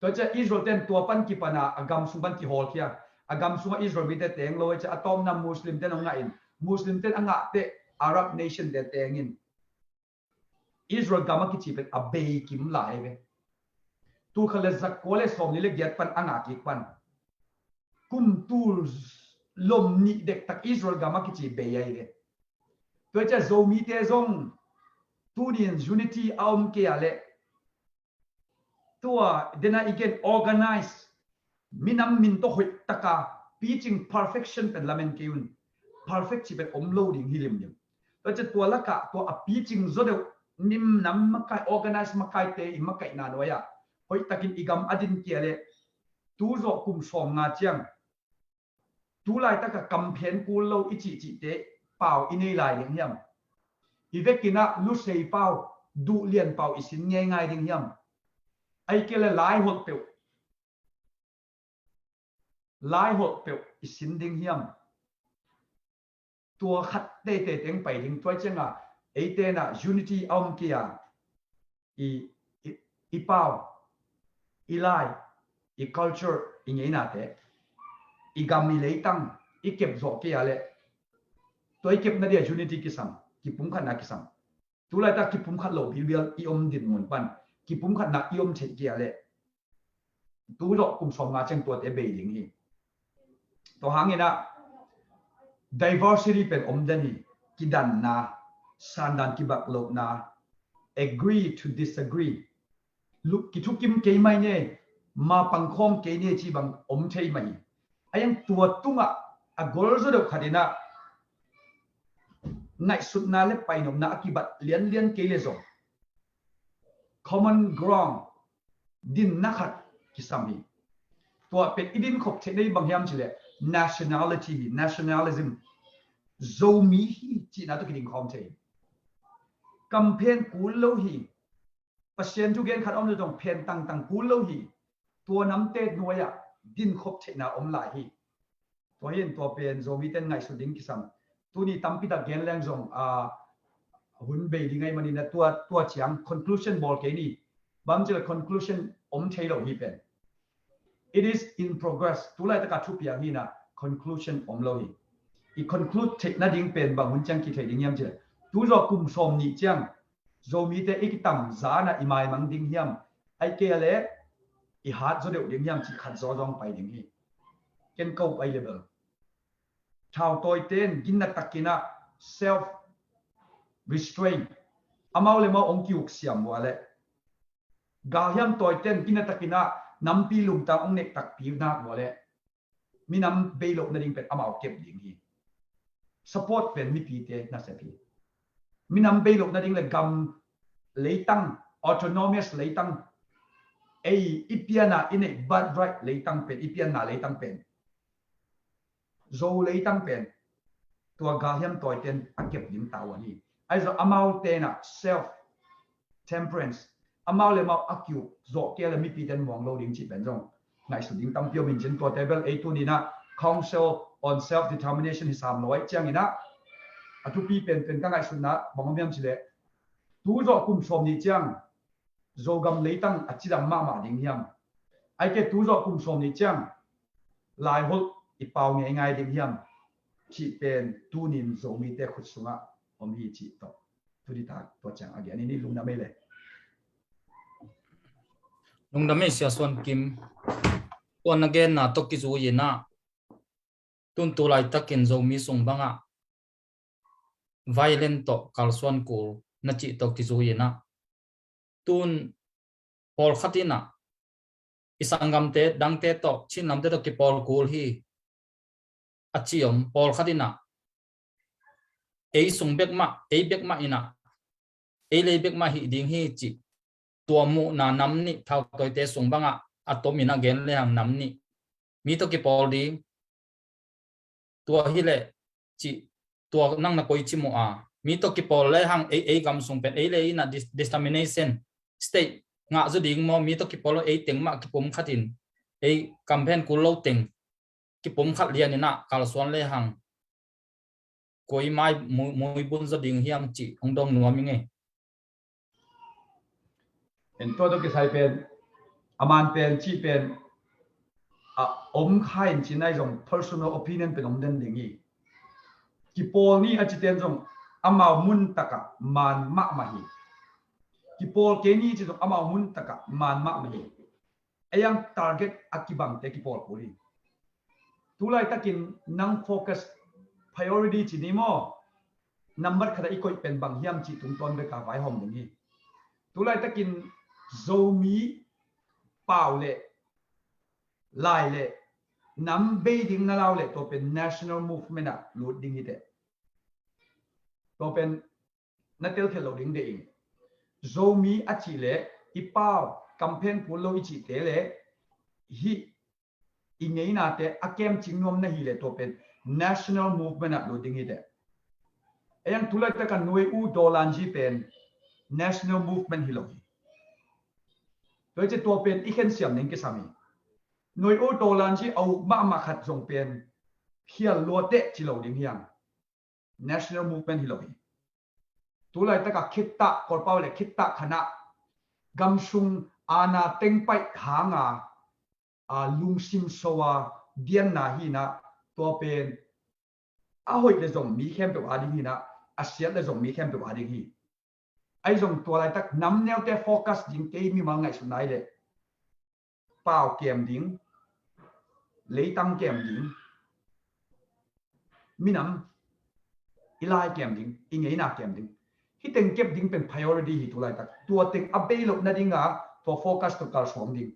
B: to cha Israel ten to pan ki pana agam sumban ki hol kia agam sunga Israel mi te teng lo cha atom na muslim ten nga in muslim ten anga te Arab nation de teng in Israel gama ki chipet abei kim lai ve tu khale zak kole som ni le giat pan anga ki pan kum tu lom ni dek tak Israel gama ki chi bei ai ve to cha zo mi te zong tu din unity aum ke ale tua dena again organize minam min to hoi taka pitching perfection pen lamen keun perfect chi pen loading hilim nim to cha tua laka to a pitching zo de nim nam makai organize makai te i makai na noya hoi takin igam adin ke ale tu zo kum som nga chiang tu lai taka campaign kul lo ichi te pau inei lai ding hiam ivekina lu sei pau du lian pau isin ngai ding hiam ai kele lai hot pe isin ding hiam tua khat te teng pai ding toi chenga eite na unity om kia i pau i lai i culture i ngei na te i gam mi leitang i kep zo kia le toi kep na dia unity kisam ki pum khat na kisam tu lai ta ki pum khat lo bilbial i din mon pan ki pum khat na iom che kia le tu ro kum som nga cheng to te be ding hi to hangina diversity pen dani ki dan na sandan ki bak lo na agree to disagree luk ki thu kim ke mai ne ma pangkhom ke ne chi bang thei mai ayang tua tunga a gol zo do khadina ngai sut na le painom na akibat lian ke le zo common ground din nakhat kisami to pet idin khop thei bang hiam chile nationalism zomi hi chi na to kiding khom thei campaign kul lo hi pasien tu gen khat om jong pen tang kul lo hi to nam te noya din khop thei na lai hi to hin to pen zomi ten ngai su ding kisam tu ni tampi ta gen lang jong hun be dingai mani na tua chiang conclusion bol ke ni bam chila conclusion thei lo hi pen it is in progress tu lai ta ka thu pia hi na conclusion lo hi i conclude thei na ding pen ba hun chang ki thei ding yam chila tu ro kum som ni chang zo mi te ikitam za na imai mang ding hiam ai ke ale i hat zo de ding yam chi khat zo jong pai ding hi ken ko pai level thao toi ten ginna takina self restraint amau le ma ong kiuk siam wale ga hiam toi ten ginna takina nampi lum ta ong nek tak pi na wale minam beilo na ding pet amau kep ding hi support pen mi pi te na se pi minam beilo na ding le gam leitang autonomous leitang ai ipiana in a bad right lấy tăng pen ipiana lấy tăng pen zo lấy tăng pen tua ga hiam toy ten akep lim taw ani ai zo amau te na self temperance amau le mau akyu zo ke le mi pi ten mong lo ding chi pen jong ngai su ding tam pio min chen tua table a tu ni na council on self determination hisam noi chang ina atu pi pen ka ngai su na mong miam chi le tu zo kum som ni chang zo gam lấy tăng achidam ma ding hiam ai ke tu zo kum som ni chang lai hol ipau ngai ngai ding hiam chỉ bên tu nín giống mi te khut sunga om hi chỉ to tu đi ta to chang again ini lung na mele
A: lung da me sia son kim on again na to ki zu yena tun tu lai takin zo mi sung banga violent to kalswan ko na chi to ki zu yena tun pol khatina isangam te dang te to chin nam te to ki pol kul hi achiom pol khatina ei sung bek ma ina ei le bek ma hi ding hi chi tua mu na nam ni thau toi te sung banga atomina gen le hang nam ni mi to ki pol ding tua hi le chi tua nang na koi chi mu a mi to ki pol le hang ei gam sung pen ei le ina discrimination state nga zu ding mo mi to ki pol ei teng ma ki pum khatin ei campaign ku lo teng ki pum khat lian ina kal swan le hang koi mai moi bun za ding hiam chi ong dong nuam nge
B: en to ke sai pen aman pen chi pen a om khain chi nai jong personal opinion pen om den ding hi ki pol ni a chi ten jong ama mun taka man ma hi ki pol ke ni chi jong ama mun taka man ma hi ayang target akibang te ki pol poli tulai takin nang focus priority chi ni mo number khada ikoi pen bang hiam chi tung ton be ka vai hom ding hi tulai takin zomi pau le lai le nam be ding na law le to pen national movement a lut ding hi te to pen na tel khel lo ding de ing zomi a chi le ipau campaign pu lo chi te le hi ingei na te akem chingnom na hi le to pen national movement a lut ding hi te ayang tulai ta kan noi u dolan ji pen national movement hi lo tôi chỉ tua pen ikhen siam ning ke sami noi o dolan ji au ma khat jong pen khial lo te chi lo ding hiang national movement hi lo hi tu lai ta ka khitta kor pau le khitta khana gam sung ana teng pai hanga a lung sim sowa dian na hi na to pen a hoi le jong mi khem pe ading hi na a siat le jong mi khem pe ading hi ai jong tua lai tak nam neo te focus ding ke mi ma ngai su nai le pau kem ding lấy tăng kem ding mi nam ilai kem ding ingei na kem ding hi teng kep ding pen priority hi tu lai tak tua teng abeilop na dinga to focus to kal som ding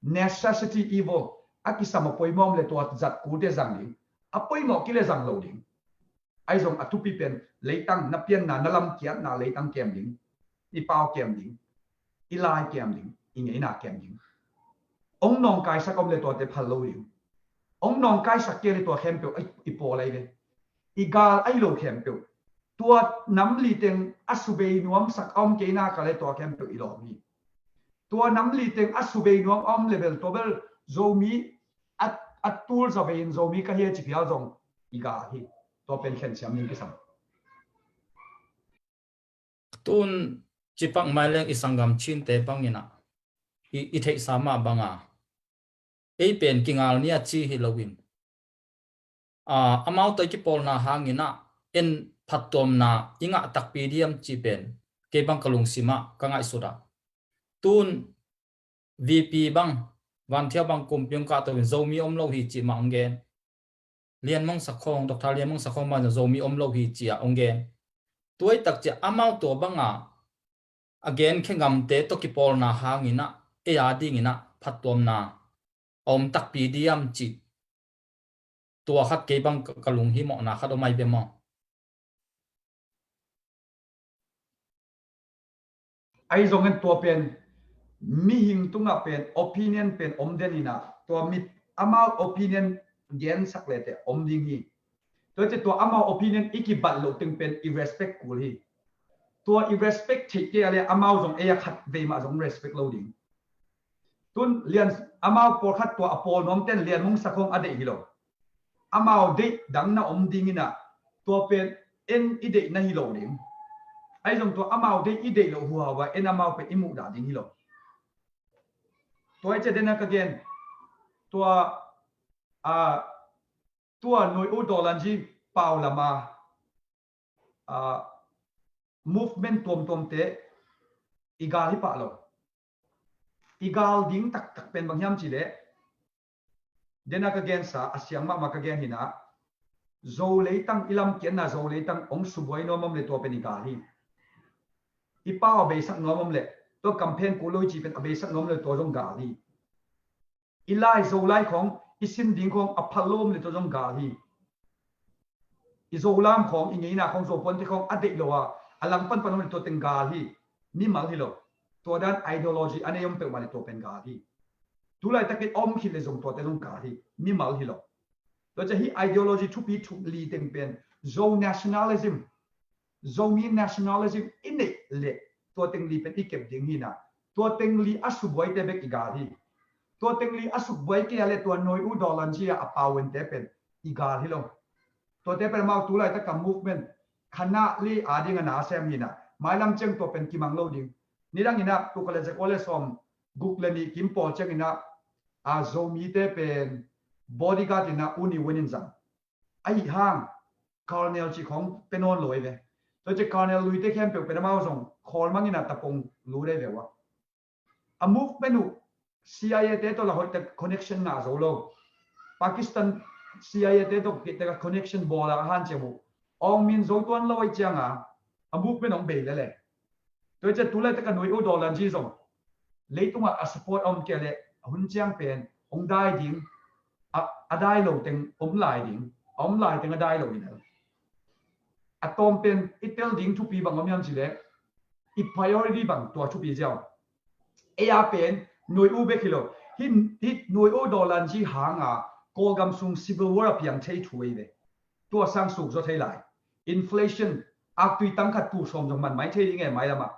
B: necessity evil akisama poimom le to zat ku de jang ding apoi mo ki le jang lo ding ai jong atupi pen leitang na pian na nalam kiat na leitang kem ding i pau kem ding ilai kem ding ingei na kem ding ông nong kai sa kom le to te phal lo ding ông nong kai sa ke le to khem pe i po lai le i gal ai lo khem pe tua nam li teng asube nuam sak om ke na ka le to khem pe i lo mi tua nam li teng asube nuam om level to bel zo mi at tool za vein zo mi ka he chi pial jong i ga hi to pen khen siam ning ki sam
A: tun chipang mai leng isangam chin te pangina i thei sama banga ei pen kingal nia chi hi lowin amau to ki pol na hangina en phatom na inga takpedium chi pen ke bang kalung sima kangai suda tun vp bang van thia bang kumpyong ka to zomi om lo hi chi ma ongen lian mong sakhong dr lian mong sakhong ma zomi om lo hi chi a ongen tuai tak che amau to banga again khengam te to ki pol na hangina e ading ina phatom na om takpedium chi tua khat ke bang kalung hi mo na khat omai be mo
B: ai jong en to pen mi hing tunga pen opinion pen omdenina to mi amount opinion gen saklete omding hi to che to amount opinion iki bat lo ting pen irrespect kul hi to irrespect thike ale amount jong eya khat ve ma jong respect loading tun lian amount por khat to apol nom ten lian mung sakhong ade hi lo amount de dang na omding ina to pen en ide na hi lo ding ai jong to amount de ide lo huwa wa en amount pe imu da ding hi lo tôi sẽ đến cái gen tôi tôi nói u đô la gì bảo là mà movement tom te igal hi pa lo igal ding tak pen bang yam chi le đến cái gen sa asyang ma cái gen hina zo le tang ilam kian na zo le tang ong suboi no mom le to pen igal hi ipa be sak no mom le to campaign ko loi chi pen be sak nom le to jong gal hi ilai zo lai khong isim ding khong aphalom le to jong gal hi izolam khong ingi na khong zo pon ti khong ade lo wa alang pan pan to teng gal hi ni mal hi lo to dan ideology ane yom pe ma le to pen gal hi tu lai takit om khi le jong to te jong gal hi ni mal hi lo to cha hi ideology thu pi thu li teng pen zo nationalism zo mi nationalism in le to teng li pen ikep ding hi na to teng li asu boy te be ki gal hi to teng li asuk boy ke ale to noi u dolan ji a pawen te pen igal hi lo to te per mau tu lai ta kam movement khana li ading na sem hina mailam cheng to pen kimang lo ding nirang ina tu college som google ni kim pol cheng ina a zo mi te pen bodyguard ina uni winin jam ai hang colonel chi khong penon loi ve to che colonel lui te khem pe pe mau song khol mang ina tapong lu re ve wa a movement nu CIA te to la hoi te connection na zo lo Pakistan CIA te to ke te connection bola han che mu ong min zo tuan lo ai changa a movement ong be le le to che tu le te ka noi o dollar ji zo le tu ma a support om ke le hun chiang pen ong dai ding a dai lo teng lai ding om lai teng a dai lo ina a tom pen itel ding tu pi bang om yam chi le i priority bang to tu pi jiao a pen noi u be kilo hit noi o dollar ji hanga ko gam sung civil war piang thei thui ve to sang suk zo thei lai inflation ak tui tang khat tu som jong man mai thei ding e mai lama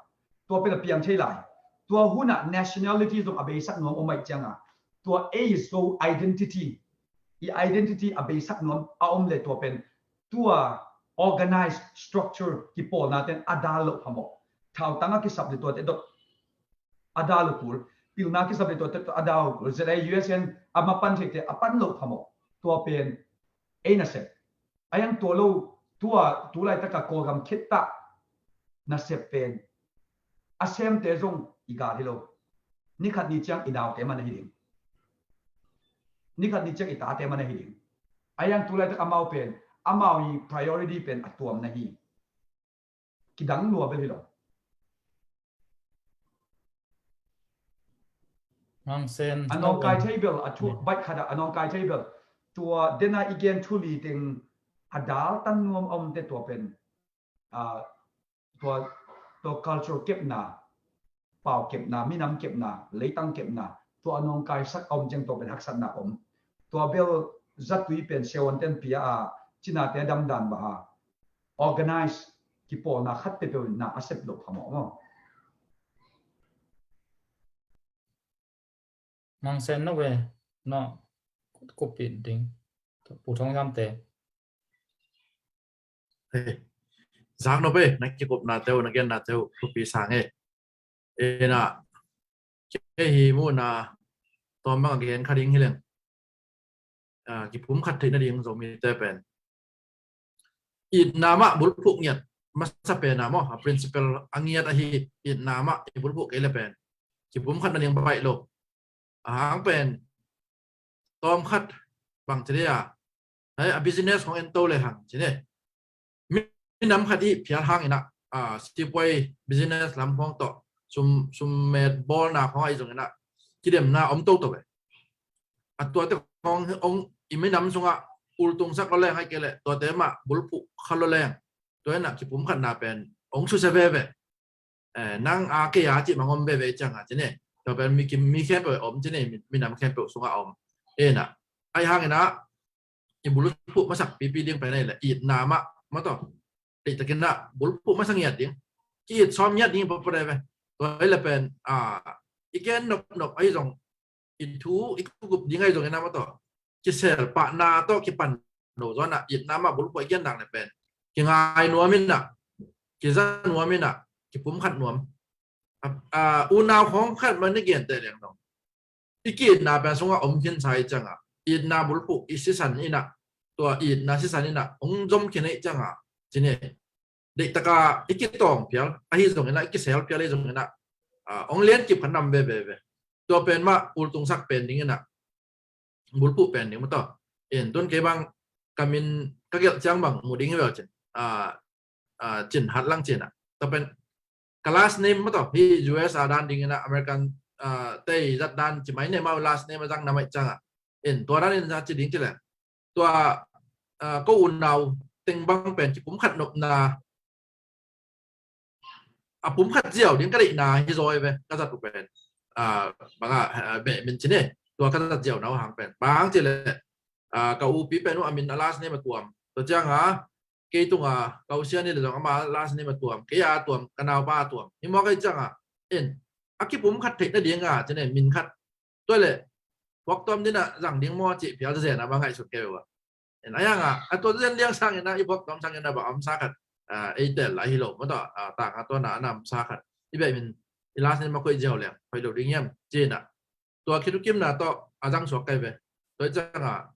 B: to pe piang thei lai to huna nationality jong abe sak nom o mai changa to a is so identity I identity abe sak nom a om le to pen to organized structure ki pol na ten adalo phamo thau tanga ki sab le to te dot adalo pur pilna ki sabe to adaw zai USN amapan thekte apan lo phamo to pen eina se ayang to lo tu lai taka ko gam khitta na se pen asem te jong iga hilo ni khat ni chang inaw te man hi ni khat ni chang ita te man hi ayang tu lai taka mau pen amau yi priority pen atuam na hi kidang nuwa be hilo
A: mang sen
B: anong kai table atu bai khada anong kai table tua dena igen thuli ting adal tan nuam om te to pen to culture kep na pau kep na minam kep na leitang kep na to anong kai sak om jeng to pen haksan na om to bel zatui pen sewon ten pia a china te dam dan ba organize ki po na khat pe pe na accept lo phamo mo
A: mang sen nó về nó cục biển tính phổ thông giam tệ
C: giang nó về nãy chỉ cục na teo nãy na teo cục bị sang ấy na cái hi mu na tóm bằng cái khai đinh hi lên cái phúng khát thấy nó đinh giống như thế bên ít nama bút phụ nhiệt masa bên nama principal angiat ahi ít nama bút phụ cái là bên cái phúng khát nó đinh bay lộ hàng bên tóm khát bằng thế đấy businessของ ento เลยhàng thế này mi nắm khát đi phía hàng này nè stepway business làm phong tọ sum med ball naของไอ้ตรงนั้นที่เดิมนะอมโตตัวเลยตัวแต่ขององอีไม่นำสงะอุลตรงสักละแรงให้แกเลยตัวแต่มาบุลปุขัลละแรงตัวนั้นที่ผมขันนาเป็นองสุเซเว่นั่งอาเกียจิมังอมเว่จังอ่ะทีนี้ ตัวเป็นมีแค่เปิดอมที่นี่มีนำแค่เปิดสุงอมน่ะไอ้ห่างนะอีบุรุษผู้มาสักปีเดียงไปได้แหละอีดนามะมาต่อติดตะกินนะบุรุษผู้มาสังเกตดิ้งอีดซ้อมยัดดิ้งพอไปได้ไหมตัวไอ้ละเป็นอีกแค่นกไอ้ตรงอีทูอีกกุบยังไงตรงนั้นมาต่อจะเสพปะนาต่อกี่ปันโนจอนะอีดนามะบุรุษผู้ยังดังเลยเป็นกี่ไงนัวมินน่ะกี่ซันนัวมินน่ะกี่ปุ่มขัดนัวอุณาวของขัดมันนี่เกี่ยนแต่เรื่องน้องอีกีนาเป็นสงฆ์อมขินใช้จังอีนาบุรุษอีสิสันนี่นะตัวอีนาสิสันนี่นะองจมขินไอ้จังจีเนี่ยเด็กตะกาอีกีตองเพียงไอ้ที่ตรงนี้นะอีกีเซลเพียงอะไรตรงนี้นะองเลี้ยนจิบขันนำเบตัวเป็นว่าอุลตรงสักเป็นอย่างนี้นะบุรุษเป็นอย่างมันต่อต้นเก็บังกามินก็เกี่ยวจังบังหมูดิ้งให้แบบจีจินหัดลังจีน่ะตัวเป็นkelas name betul di US dan dengan American tei zat dan cuma ini mau last name macam nama cang tua dan ini zat jadi cile tua kau unau timbang pen cipum khat nop na pum khat jiao dia kali na hizoi be kata tu pen banga be min cine tua kata jiao nau hang pen bang cile kau upi pen nu amin last name tuam tu cang cái tung cầu xe này là dòng mà last name tuồng cái tuồng canal ba tuồng nhưng mà cái chẳng cái bún khát thịt nó điên cho nên mình khát tôi lại hoặc tôm thế là rằng điên mo chị phía dưới là bằng ngày sụt kêu nãy tôi riêng điên sang cái này hoặc tôm sang cái này bảo âm sa khát ấy để lại hiểu mà đó tảng tôi đã nằm sa khát như vậy mình last name mà quay giàu liền phải đầu đi em trên tôi khi tôi kiếm là tôi rằng số cây về tôi chẳng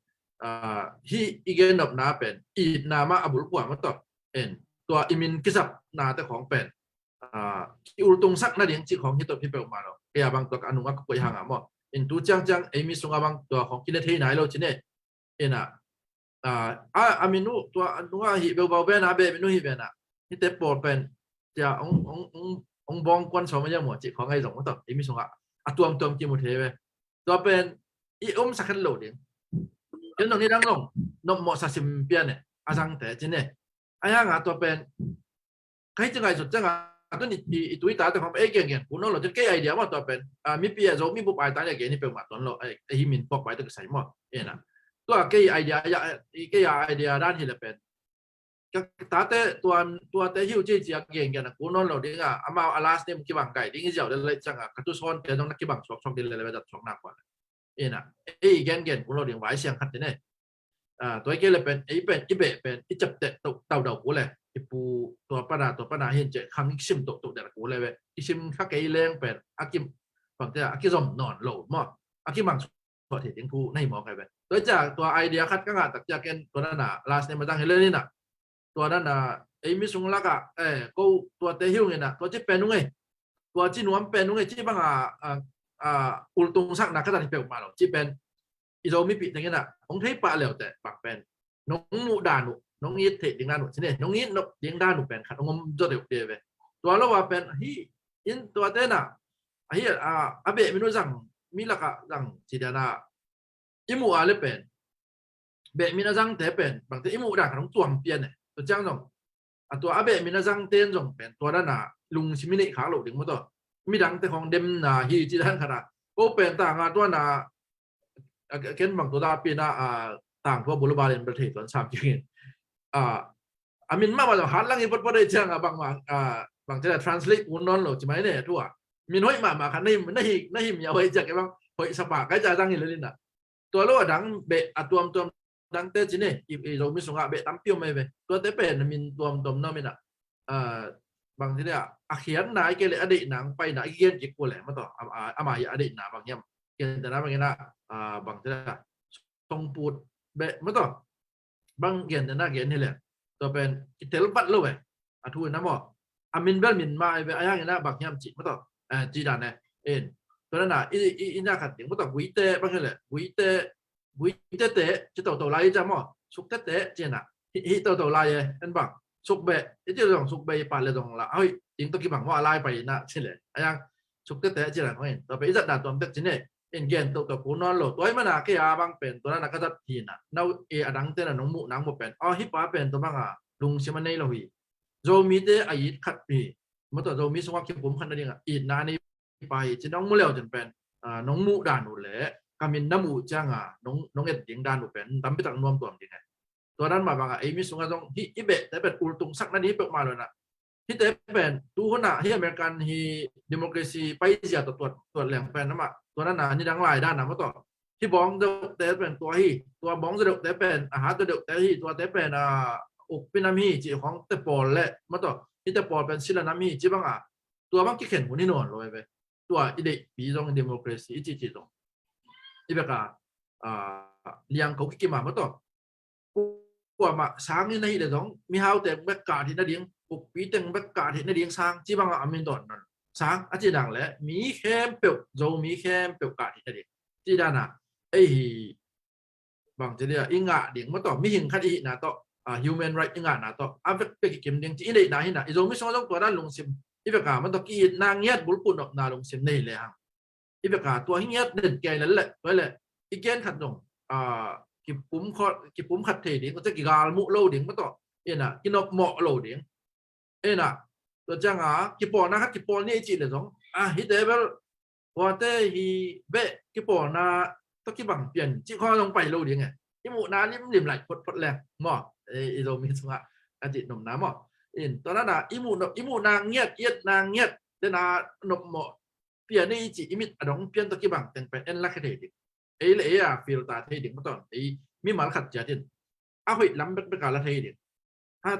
C: hi igen of นาเป็นอีดนามาอบุลกว่ามาต่อตัวอิมินกิสับนาแต่ของเป็นอุลตงสักนาเดียงจีของที่ตัวพี่เปิลมาเราเฮียบางตัวอนุมัติก็ไปห่างมั้งตัวจังมีสุงบางตัวของกินเทไหนเราจีเนี่ยอามินุตัวอนุว่าฮิเบลเบลเบนเบมินุฮิเบนที่เตปโปรเป็นจะองบองกวนสมัยหมดจีของไอ้สองมาต่อมีสุงตัวกิมุเทไปตัวเป็นอีสักขันโหลดเดียงยังตรงนี้ดังลงนมหมอสัสิมเปียเนี่ยอาจังแต่จีเนี่ยไอ้ห่างตัวเป็นใครจะไงสุดจังตัวนี้ตัวอีตาแต่ของเอเก่งคุณน้องเราจะแก้ไอเดียว่าตัวเป็นมีเปียโจมีบุปผาตายเนี่ยเกี่ยนี่เป็นมาตอนเราไอ้หิมินปอกไปตัวใส่หมดนะตัวแก้ไอเดียด้านที่เราเป็นตาเตตัวเตหิวจีจีเก่งกันคุณน้องเราดิ้งอามาอาลาสเนี่ยมันกี่บังไก่ดิ้งเจ้าเลยจังกระตุ้นซ้อนเดี๋ยวต้องนักกี่บังช่องดินเลยไปจัดช่องหนักกว่านะเก่งคุณเราเลี้ยงไว้เสียงขัดเนี่ยตัวเกี่ยเลยเป็นเป็นเบะเป็นจับเตะเต่าเดากูเลยปูตัวปนาเห็นเจครั้งอีกชิมตัวเด็กกูเลยเว้ยอีชิมข้าเกยแรงเป็นอากิมฝั่งเจ้าอากิซอมนอนโหลดมออากิมังตัวที่ยังกูในหมอใครเว้ยโดยจากตัวไอเดียคัดก็งานตักจากเกนตัวนั้นลาสเนี่ยมาตั้งให้เล่นนี่น่ะตัวนั้นมิสุงลักกูตัวเตหิวเงี้ยตัวที่เป็นนุ่งไงตัวที่นวมเป็นนุ่งไงที่บางอุลตรงสักนักก็ตัดที่เปลวมาหรอกที่เป็นอีโซมิปิอย่างเงี้ยน่ะของเทปะเหลวแต่ปากเป็นน้องมูดานุน้องนี้เทดิ้งด้านหนูใช่ไหมน้องนี้นกดิ้งด้านหนูเป็นขัดงมจะเดือดเดือดไปตัวเราว่าเป็นฮิอินตัวเต้น่ะฮิอาเบะไม่รู้จังมีละกะจังจีเดียนาอิมูอะไรเป็นเบะมีน่าจังเตะเป็นบางทีอิมูด่าขนมตัวเปลี่ยนเนี่ยตัวจังจงตัวอาเบะมีน่าจังเต้นจงเป็นตัวด้านน่ะลุงชิมินิขาหลุดดิ้งมาตัวมีดังแต่ของเดมน่ะฮิจีด้านขนาดก็เป็นต่างตัวน่ะเกินบางตัวดาปีน่ะต่างพวกบุรุษบาลีประเทศตอนสามจริงอามินมาจากฮันลังอีปปได้เชิงบางทีเรา translate อุ่นนอนหรอใช่ไหมเนี่ยทั่วมินห้อยมาคันนี่มีเอาไว้จากไอ้บางห้อยสปาก็จะตั้งอยู่เลยน่ะตัวเราดังเบะตัวดังเตจิเนี่ยอีเราไม่สงฆ์เบะตั้มเปียวไม่เบะตัวเตเป็นมินตัวนั่นมินบางทีเนี่ยอาเขียนนายเกลี่ยอดีตหนังไปไหนเกี่ยนจิกกูแหละมาต่ออามาอดีตหนังบางอย่างเกี่ยนแต่นั้นบางอย่างนะบางทีเนี่ยตรงปูดเบะมาต่อบางเกี่ยนแต่น่าเกี่ยนนี่แหละตัวเป็นกิเทลบัตเลยทูนนะหมออามินเบลมินมาไอ้ไอ้ยังนะบางอย่างจิมาต่อจีดานเนี่ยตัวนั้นน่ะอีน่าขัดอย่างมาต่อวิเตะบางอย่างเลยวิเตะจะตัวไล่จ้ะหมอสุกเตะเจน่ะฮิตัวไล่เห็นบ้างสุกเบะจะต้องสุกเบะปาเลยตรงละเฮ้ยยิงตัวกี่บังว่าไล่ไปนะใช่เลยไอ้ยังสุกเตะเจน่ะเขาเห็นตัวเป็นจัดด่าตัวเด็กจีเนี่ยเกี่ยนตัวกูนอนโหลดตัวมันน่ะแค่บางเป็นตัวนั้นก็จะทีน่ะเราดังเต้นน้องหมูน้องหมูเป็นฮิปป้าเป็นตัวบางลุงเชื่อมันในเราหีโจมีเตออีดขัดปีเมื่อตัวโจมีสวัสดิ์ผมขันนั่นเองอีดนานี่ ไปจะน้องมุ่งเลี้ยวจนเป็นน้องมู่ด่านอุเล่กามินน้ำมู่จ้างน้องเอ็ดยิงด่านอุเป็นตั้มไปตั้งนวมตัวจริงไงตัวนั้นมาบางไอ้มิสุงก็ต้องฮิเบะแต่เป็นอุลตุงสักนั้นนี้เป็นมาเลยนะที่แต่เป็นตัวคนน่ะที่อเมริกันที่ดิโมคราซีไปเสียตัวแหลงเป็นน้ำอ่ะตัวนั้นน่ะนี่ดังหลายด้านนะมาต่อที่บ้องแต่เป็นตัวที่ตัวบ้องจะเด็กแต่เป็นอาหารจะเด็กแต่ที่ตัวแต่เป็นอุปเป็นน้ำฮีจีของแต่ปอลและมาต่อที่แต่ปอลเป็นศิลน้ำฮีจีบางตัวบางกี่เข็นหัวนี่นอนเลยไปตัวอีเด็กปีตรงดิโมคราซีจีตรงที่แบบเลี้ยงเขากี่มามาต่อกว่ามาsáng như này để giống mi hao tiền bất cả thì nó điên cục bí tiền bất cả thì nó điên sang chỉ bằng amin đòn sáng à chỉ đằng lẽ mi khem biểu dầu mi khem biểu cả thì nó điên chỉ đằng à ấy bằng chỉ là in ngã điên mất tỏ mi hình khát ý là tỏ human right in ngã là tỏ áp lực cái kiểm điên chỉ đây là hình là dầu mi xong trongตัวด้านลงซิมอีเวกามันตอกี้นางเงียดบุลปุ่นออกนาลงซิมนี่เลยฮะอีเวกาตัวเงียดเด่นแก่แล้วแหละไว้เลยอีเกนขัดตรงกี่ปุ่มขัดเทดิ่งก็จะกี่กาลมุโลดิ่งมาต่อเอ็น่ะกินอบเหมาะโลดิ่งเอ็น่ะตัวจังกี่ปอนะครับกี่ปอนี่จีเลยสองฮิตเดเวลว่าแต่ฮีเบะกี่ปอนะต้องกี่บังเปลี่ยนจีข้อลงไปโลดิ่งไงที่หมู่นานี่มันริมไหลพดแรงหม้อโลมีสงะอาจิตนมน้ำหม้อตอนนั้นอีหมู่นางเงียดนางเงียดเดนานบเหมาะเปลี่ยนนี่จีอิมิดอดองเปลี่ยนตัวกี่บังแต่งไปเอ็นลักเดดิ่งเลยฟิลตาเทดิ่งมาตอนมีหมาขัดเจดินเอาหิล้ำเป็นการละเทดิ่ง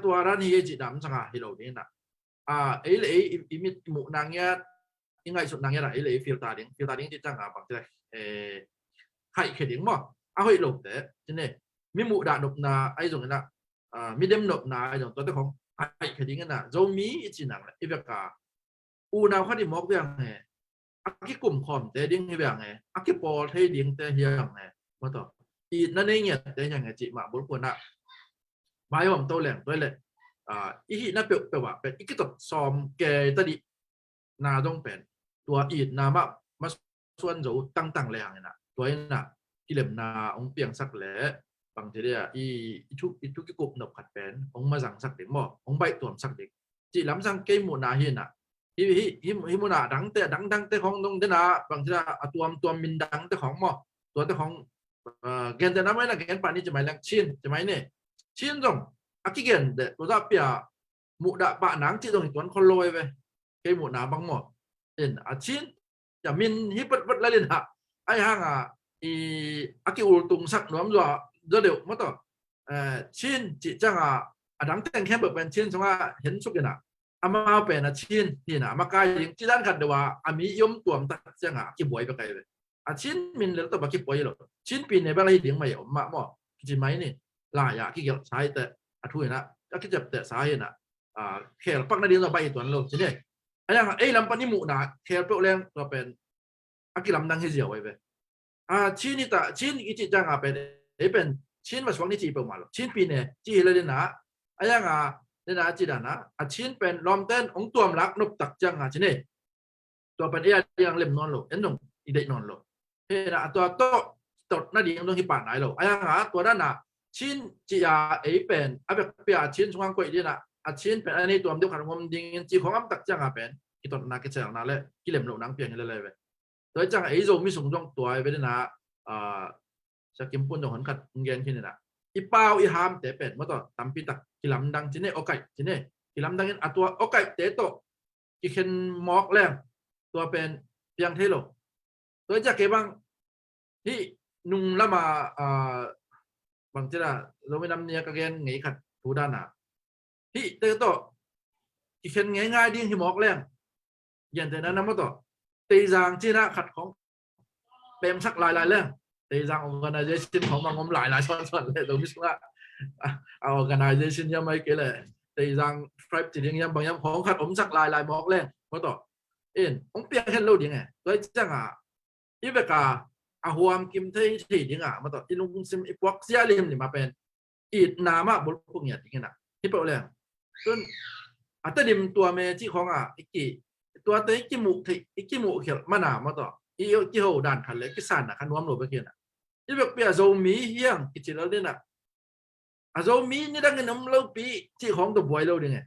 C: ตัวร้านนี้จีดำสังหารฮิโร่นี่นะเลยอิมิหมู่นางเงียดยังไงสุดนางเงียดเลยฟิลตาดิ่งจีจังบางทีไข่เขดิ่งมั้งเอาหิหลบแต่จีเนี่ยมีหมู่ด่านหนบนาไอ้ตรงนั้นมีเดมหนบนาไอ้ตรงตัวเจ้าของไข่เขดิ่งนั่นโจมีจีนังเลยอีเวกาอูนาวข้าดิมอกยังไงcái cụm khom té điên như vậy này, cái bò thấy điên té hiền này, mà tao, thì nó nên nhặt té như này chị mà bốn quần ạ, bài hôm tôi làm tôi lại, ý nó biểu bảo về cái tập xòm kề ta đi, nào trong bền, tua ít nào mà xuân dấu tăng lẻ này nè, tôi nè, cái lem nào ông biển sắc lẻ, bằng thế đấy ít chút cái cụm nộp hạt bén, ông mà rằng sắc đến mỏ, ông bay tuồng sắc đến, chị lắm rằng cây mùa nào hiền à. hi mu naดังแต่ของตรงเดน่ะบางทีน่ะตัวมินดังแต่ของหม้อตัวแต่ของเกณฑ์แต่นั้นไม่ละเกณฑ์ป่านนี้จะหมายแรงชินจะหมายเนี่ยชินตรงกี่เกณฑ์เด็กตัวจะเปียหมู่ดะปะหนังที่ตรงตัวคนลอยไปเกณฑ์หมู่หนาบางหม้อชินจะมินฮิปปัดละเล่นฮะไอ้ห้างกี่อุลตุงสักหน่วมจ้ะเดี๋ยวมาต่อชินจิจังดังแต่งแค่แบบเป็นชินสมว่าเห็นสุกน่ะอามาเป็นชินที่น่ะมาไกลอย่างที่ด้านขัดเดี๋ยวอามียมตัวมันตัดเสียงกี่บ่อยไปไกลเลยชินมินแล้วตัวกี่บ่อยหรอชินปีในบ้านเราเลี้ยงไม่เอามาหม้อกี่ไหมนี่หลายกี่เกี่ยวสายแต่ทุ่ยนะก็คิดจะแต่สายน่ะแค่ปักนาเดียนเราไปตัวนั้นเลยทีนี้ไอ้ยังลำปันนี่หมู่น่ะแค่เปรี้ยวแรงเราเป็นกี่ลำดังให้เสียวไว้ไปชินนี่แต่ชินอีจิจังเป็นชินมาสวงนี่จีเปิดมาหรอชินปีเนี่ยจีเลยนะไอ้ยังเนี่ยนะจีดานะชินเป็นลอมเต้นองตัวมรักนบตักจังจีเนี่ยตัวเป็นยังเล่มนอนหรอเอ็นตรงอีเด็กนอนหรอเฮ้ยนะตัวโตน่าดีตรงที่ป่านไหนหรอไอ้ยังตัวด้านน่ะชินจีเป็นแบบเปียชินช่วงกวยดีนะชินเป็นอันนี้ตัวมันเดียวกันงมดิงจีของอันตักจังเป็นที่ตัวนักเกษตรนั่นแหละที่เล่มหลงนังเปลี่ยนกันเลยไปโดยจังไอ้โจมีส่งตรงตัวไปด้วยนะจะกินปุ่นตรงหันขัดเงินที่นี่นะอีเป้าอีหามแต่เป็นมาต่อตำปีตักกิลำดังจีเน่โอไก่จีเน่กิลำดังนั้นตัวโอไก่เตะโตกิเคนมอกแรงตัวเป็นเพียงเทโลโดยจากเก็บบางที่นุ่งละมาบางทีน่ะเราไม่นำเนียกระเกนไงขัดทูด้านน่ะที่เตะโตกิเคนง่ายๆดิ้งที่มอกแรงอย่างแต่นั้นนะมาต่อตีจางจีน่ะขัดของเป็นสักลายแรงตีจาง organization ของบางงมหลายช้อนเลยตรงนี้ว่าorganization ยังไม่เกี่ยวเลยตีจาง tribe จีนยังบางอย่างของขัดสักลายมอกแรงมาต่อองเปียงเห็นเราดีไงโดยจังอีเวกาหัวมกิมเทที่ดีไงมาต่ออีลุงซิมอีพวกเสียลิมนี่มาเป็นอีนามาบุพวกเนี่ยดีไงนะที่เปล่าเลยส่วนแต่ดิมตัวเมจิของอีกตัวเตะกิมุเขียวมาหนามาต่ออีกี่หัวด่านขันเล็กกี่สันนะขันน้อมหลบไปเขียนอีเวกเปียโจมีเฮียงกิจเราเนี่ยนะโจมีนี่ดังเงินน้ำเราปีที่ของตัวบวยเราดีไง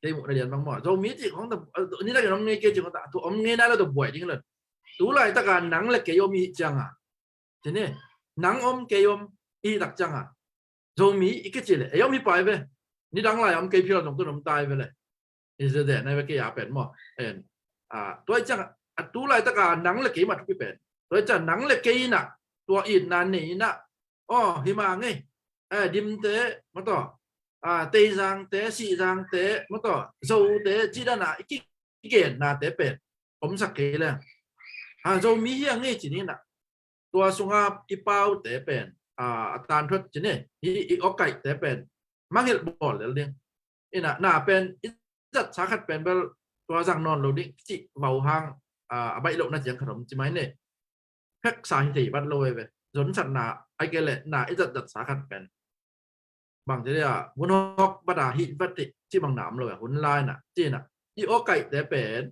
C: cái một này điện bằng mỏ dầu mít chỉ không tập như là cái ông nghe kia chỉ có tạ tụ ông nghe đã là tập buổi chính là tú lại tất cả nắng là cái ôm chẳng à thế này nắng ôm cái ôm y đặc chẳng à dầu mít cái gì này ôm mi phải về ni đang lại ông cái phiêu đồng tôi đồng tai về này thì giờ để này cái áp bền mỏ tôi chẳng tú lại tất cả nắng là cái mặt cái bền tôi chẳng nắng là cái nèตัวอินนานนี่นะอ๋อหิมะไงดิมเตะมาต่อเตจังเตะสีจังเตะมาต่อโจเตะจีด้านน่ะอีกเกณฑ์น่ะเตะเป็ดผมสักเกเลยโจมีอย่างงี้จีนี่น่ะตัวสุงาอีเป้าเตะเป็นตานทุดจีนี่อีอกไก่เตะเป็นมังเห็ดบอลเลยเรื่องนี่น่ะเป็นจัดสาขัดเป็นเบลตัวจังนอนเราดิจิเบาหางใบโลน่ะเสียงขนมจีไหมเนี่ยcác sản thị bắt lôi về giống sẵn là ai kêu lệ là ít giật xá khăn bền bằng thế là muốn học bắt đầu hiện vật thì chỉ bằng nắm rồi huấn lai nè chỉ nè đi ô cậy để bền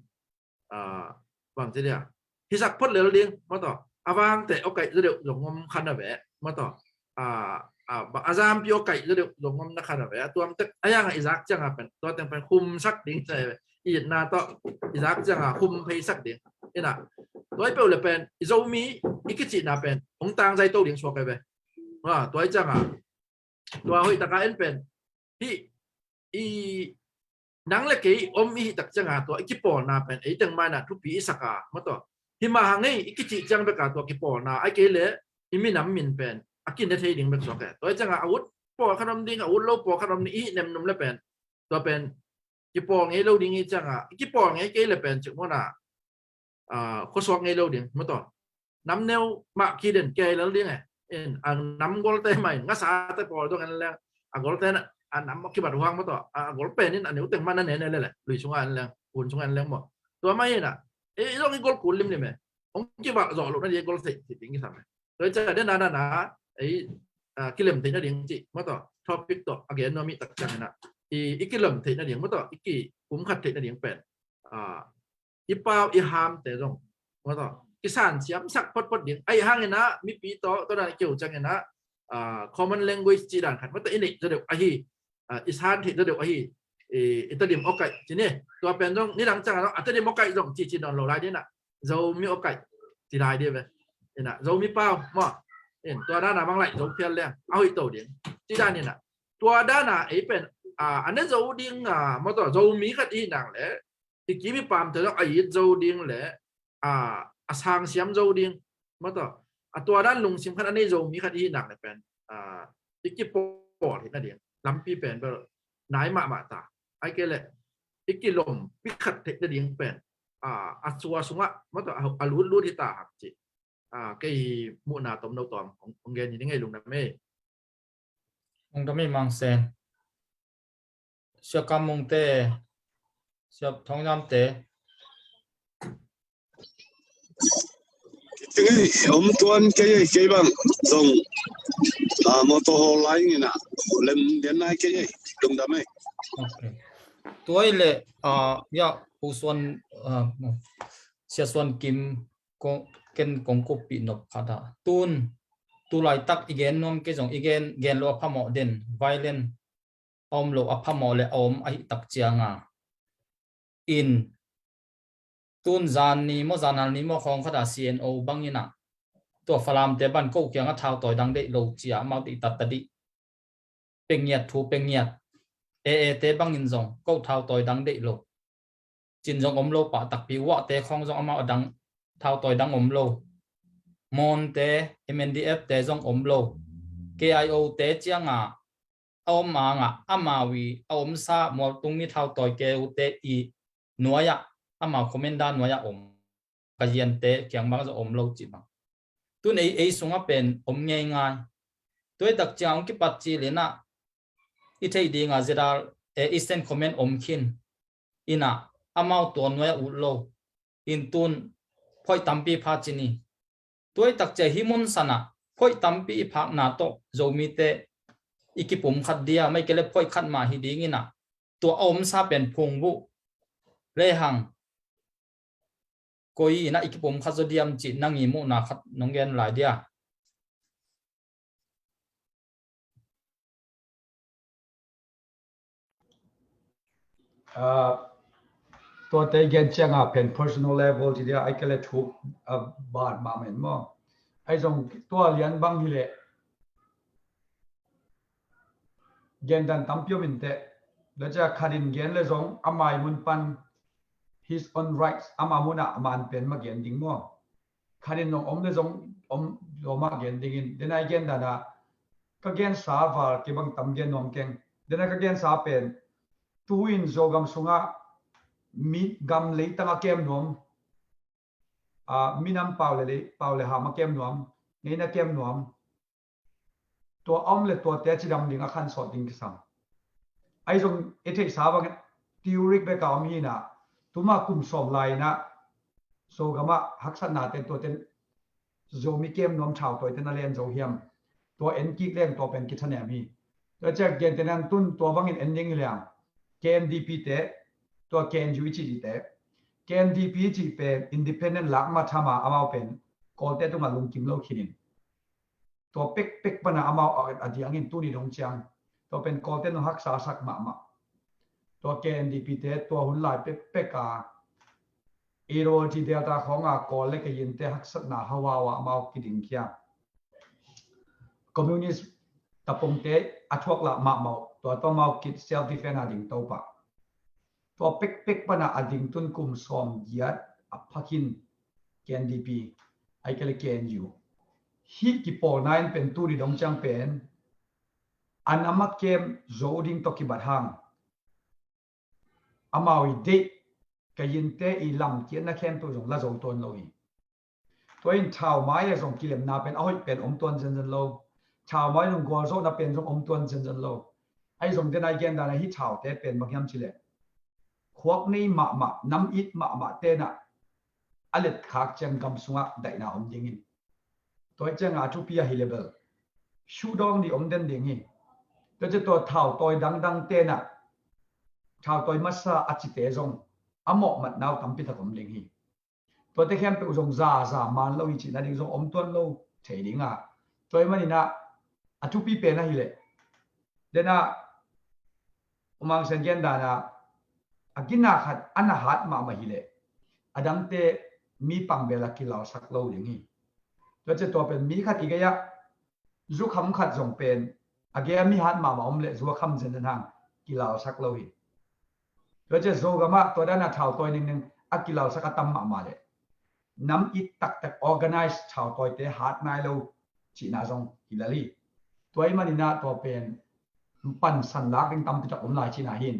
C: bằng thế là thì sạc phất lên liên mà tỏ vang để ô cậy rất được dùng ngâm khăn ở vẽ mà tỏ giam ô cậy rất được dùng ngâm khăn ở vẽ tuang tức ai yang giác chẳng là tôi đang phải khum sắc đỉnh trời ít na tỏ giác chẳng là khum hay sắc đỉnh thế nào tôi biểu là bên dấu mỹ ít cái chuyện nào bên ông tăng dây tô điện số cái về tôi chẳng tôi hội tất cả anh bên thì nắng là cái ôm ý tất chẳng tôi cái bỏ nào bên ấy từng mai là thu phí sạc mà tôi thì mà hàng này cái chuyện chẳng phải cả tôi cái bỏ nào ai cái lẽ mình nắm mình bên cái này thấy điện bên số cái tôi chẳng út bỏ khăn âm đi út lâu bỏ khăn âm ý ném ném là bên tôi bên cái bỏ nghe lâu đi chẳng cái bỏ nghe cái là bên chừng mà là có số ngay lâu điện mất rồi nắm neo mà khi đến kề lớn đi này nắm gol tay mày ngã xa tay bò tôi anh lang gol tay nè nắm cái bát hoang mất rồi gol pen nên nếu từng man này này lùi xuống anh lang cuốn xuống anh lang một tôi mấy nè ấy do cái gol cuốn lim này mày ông cái bát giỏ lúc này gol thì tính cái sao này tôi chơi đến nà ấy cái lầm thì nó điện chị mất rồi topic to again nó bị tắc chẳng nè thì cái lầm thì nó điện mất rồi cái cũng khát thì nó điện penอีเป้าอีหามแต่ตรงว่าต่อกิสานเสียมสักพดดิ่งไอ้ห้างเนี่ยนะมีปีโตตัวนั้นเกี่ยวจังเนี่ยนะcommon languageจีด่านขัดว่าตัวนี้จะเดี๋ยวไอ้อีสานที่จะเดี๋ยวไอ้ตัวเดียมโอเคจีนี่ตัวเป็นตรงนี่หลังจากนั้นตัวเดียมโอเคตรงจีนอนโลไรเนี่ยนะเรามีโอเคจีได้ดีไหมเนี่ยนะเรามีเป้ามั่วเนี่ยตัวด้านหน้าบางไหลเราเพี้ยนเรื่องเอาอีกตัวเดียวจีด้านเนี่ยนะตัวด้านหน้าไอ้เป็นอันนั้นเราดิ่งมาต่อเรามีขัดอีหนังแหละที่กี่มีปามแต่เราไอ้เราดิ่งแหละสางเสียมเราดิ่งมาต่อตัวด้านลุงสิมขัดอันนี้เรามีขัดอีหนังเลยเป็นที่กี่ปอดเห็นนั่นเองลำปีเป็นแบบไหนมาตาไอ้เกลเลยที่กี่ลมพิขัดเห็นนั่นเองเป็นสัวสุงะมาต่อรู้ที่ตาหักจิcái mùa nào tóm đầu toàn ông nghe như thếลุงนะแม่
A: ông đãไม่มองเซนเชื่อกำมงเตเชื่อท้องน้ำเต
D: ถึงอมตัวนเกี่ยบังส่งมอเตอร์ไลน์นี่นะเล่มเดียนนายเกี่ยลุงได้ไหม
A: โอเคตัวเล่ยาผู้ส่วนเชื่อส่วนกิมก็เกินกงกุปีนกขาดตูไลตักอีเกนนอมเกจงอีเกนโลอัพมอเดนไวเลนอมโลอัพมอเลอมไอตักเจียงอินตูนจานนี้มอจานันนี้มอของขดา CNO บังยินะตัวฟลามเตบันกูเกียงอัฐาวต่อยดังเดโลเจียมาติตัดตัดดิเป็งเงียดทูเป็งเงียดเตบังยินจงกูทาวต่อยดังเดโลจินจงอมโลปะตักปีวะเตของจงเอามาดังทาวต่อยดังอมโลมอนเต MNDF เตจงอมโล KIO เตเจียงเอามาอามาวีเอาอมซาหมดตรงนี้ทาวต่อย KIO เตอีหน่วยอามาคอมเมนดาหน่วยอมกะเยียนเตเกียงมาจะอมโลจิบังตัวนี้ไอ้สงเป็นอมง่ายตัวตักเจียงกิปัจจีเลนะอีเทดีงาเจดาอีสเทนคอมเมนอมคินอินะอามาตัวหน่วยอุโลอินตุนพอยตัมปีพาจินีตัวตักเจฮิมุนสนะพอยตัมปีพักนาโตโจมีเตอีกิปุ่มขัดเดียไม่เกล็ดพอยขัดมาฮิดีงินะตัวอมซาเป็นพงบุเรหังก็อีนะอีกิปุ่มขัดโจเดียมจินังอีมุนะขัดน้องเกนหลายเดีย
B: ตัวเตเกนเชียงอ่ะเป็น personal level ที่เดียวไอ้ก็เลยถูกบาดมาเหมือนมั้งไอ้ตรงตัวเลี้ยนบางทีเลยเกนดันตั้มเปียวมินเตะแล้วจะขัดินเกนเลยตรงอามามุนปัน his own rights อามามุนอ่ะมันเป็นมาเกนดิ้งมั้งขัดินน้องเลยตรงโดมาเกนดิ้งเดี๋ยวไอ้เกนดันอ่ะก็เกนสาฟาร์ที่บางตั้มเกนน้องเก่งเดี๋ยวไอ้ก็เกนสาเป็นตัวอินโจกำสุงะมีกำเลยตั้งเกมน้องมีน้ำเปล่าเลยหามาเกมน้องนี่นะเกมน้องตัวอ้อมเลยตัวเตะจีดำดิ่งอาคารสอดดิ่งสั่งไอ้ตรงเอเทสาบังทีโอริกไปกับอมีนะตัวมาคุมสอบไลนะโซกามาฮักษณะเต็มตัวเต็มโจมีเกมน้องชาวตัวเต็มนั่นเล่นโจเฮียมตัวเอ็นกิเล่นตัวเป็นกิจเนี่ยมีแล้วจากเกมเต็มนั้นตุนตัวบางเอ็นดิ้งเลยอ่ะเกมดีพีเตะตัวเกมยูจิเตะเกมดีพีจีเป็นอินดิเพนเดนต์หลักมาทำเอาเป็นกอลเตะตัวมาลงกิมโลคินินตัวเป็กปนะเอาอดียงอินตุนีดงเชียงตัวเป็นกอลเตะนหักษาสักมาตัวเกมดีพีเตะตัวหุ่นลายเป็กอีโรจีเดียตาของกอลเล็กยินเตะหักษณะฮาวาวเอากิดิงเคียคอมมิวนิสต์ตะปงเตะอัชวกละมาตัวต้องมากิดเซลฟ์ดิเฟนอาดิงโตปะตัวเป็กปนะอดิงตุนกุมสอมยัดพักินเกนดีพีไอเกลเกนยูฮิกิปอร์9เป็นตูริดงจังเป็นอันอามาเกมโจดิงตกิบัดฮังอามาวิเดกยินเตอีลำเกียนนักเข้มตัวจงละโจตนโลยตัวอินชาวไม้จงกิเลมนาเป็นเอาให้เป็นตัวเจนโลชาวไม้จงกัวโซนาเป็นจงตัวเจนโลไอจงเดนไอเกมดานฮิชาวเตเป็นบางยามชิเลขวกนี้มาน้ำอิดมาเตนะอเล็ดขากเจงกำสุงะได้นาดิงินตัวเจงอาทุพิยาฮิเลเบลชูดองดีเดนดิงิตัวจะตัวเท่าตัวดังเตนะเท่าตัวมัสซาอัจจิเตจงอโมมัดนาวกัมพิตะกมดิงิตัวเตเข้มเป็นจงซามันโลอิจินาดิงจงตัวโลเทดิงตัวมันนี่นะอาทุพิเป็นนะฮิเลเดนะมังเซนเกนดานะอากินาขัดอันหัดมาฮิเลอดัมเตมีปังเบลกิลาสักโลอย่างนี้ตัวจะตัวเป็นมีขัดอีกอย่างจุคำขัดส่งเป็นอาเกมีหัดมาเลจุคำเส้นทางกิลาสักโลอีตัวจะโซกามาตัวด้านชาวตัวหนึ่งอากิลาสักตั้มมาเลยน้ำอิตักorganize ชาวตัวเตหัดนายโลจีน่าส่งฮิลาลีตัวมันนี่นะตัวเป็นปันสันลักยิ่งตั้มพิจารณาจีน่าหิน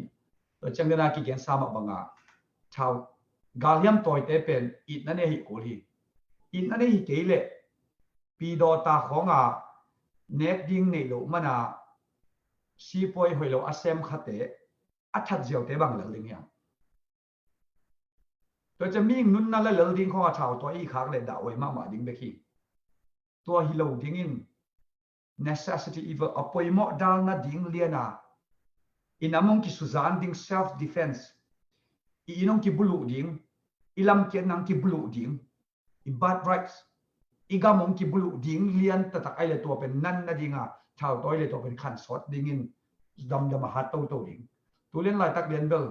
B: ตัวจังเดนากิเกนสามบังชาวกาลยมตัวเตเป็นอินนั่นเองโอลีอินนั่นเองเกลี่ยปีดอตาของเน็ตดิ้งในโลมันซีพอยหอยโลอาเซมขัดเตอัฐเจียวเตบังเหลือลิงยังตัวจะมีนุนนั่นเหลือดิ้งของชาวตัวอีขากเลยด่าไว้มากดิ้งเบคีตัวฮิโลดิ้งอิน necessity evil อภัยหมดดาวน่ะดิ้งเลียนะอินามงกิสุซานดิ้ง self defenseอินองกิบลูดิ้งอิลำเกียนังกิบลูดิ้งอิบัตไรส์อีกามงกิบลูดิ้งเลียนแต่ตะไอเลยตัวเป็นนั่นนะดิ้งชาวตัวเลยตัวเป็นขันสดดิ้งอินดำมาหัดตัวดิ้งตัวเล่นลายตักเรียนเบล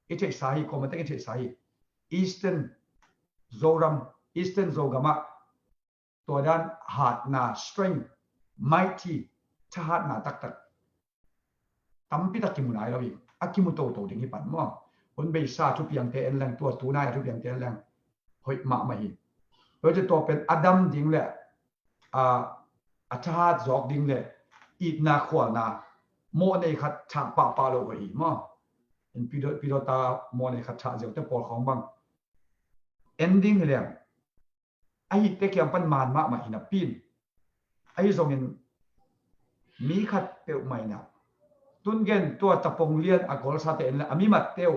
B: อิเทสาฮีคอมเมนต์อิเทสาฮีอีสเทิร์นโซรัมอีสเทิร์นโซกามะตัวด้านหัดนาสตริงไมตี้ชาหัดนาตักตั้มพิตักกิมุนายเราอีกอากิมุโตดิ้งฮิปันมั่งคนเบซ่าทุกอย่างเตนแรงตัวตูน่าทุกอย่างเตนแรงหอยมาไม่เราจะตัวเป็นอดัมดิ้งแหละอาชาติจอกดิ้งแหละอีกนาขวานาโมในขัดฉากปาโลกอีกมั่งเป็นพิโดตาโมในขัดฉากเจ้าแต่ปอลของบางเอนดิ้งเลยไอ้เตะเกี่ยมปันมานมาหินาปีนไอ้ส่งเงินมีขัดเตะใหม่นะตุนเกนตัวตะปงเลียนอกอลซาเตนละอามิมัดเตว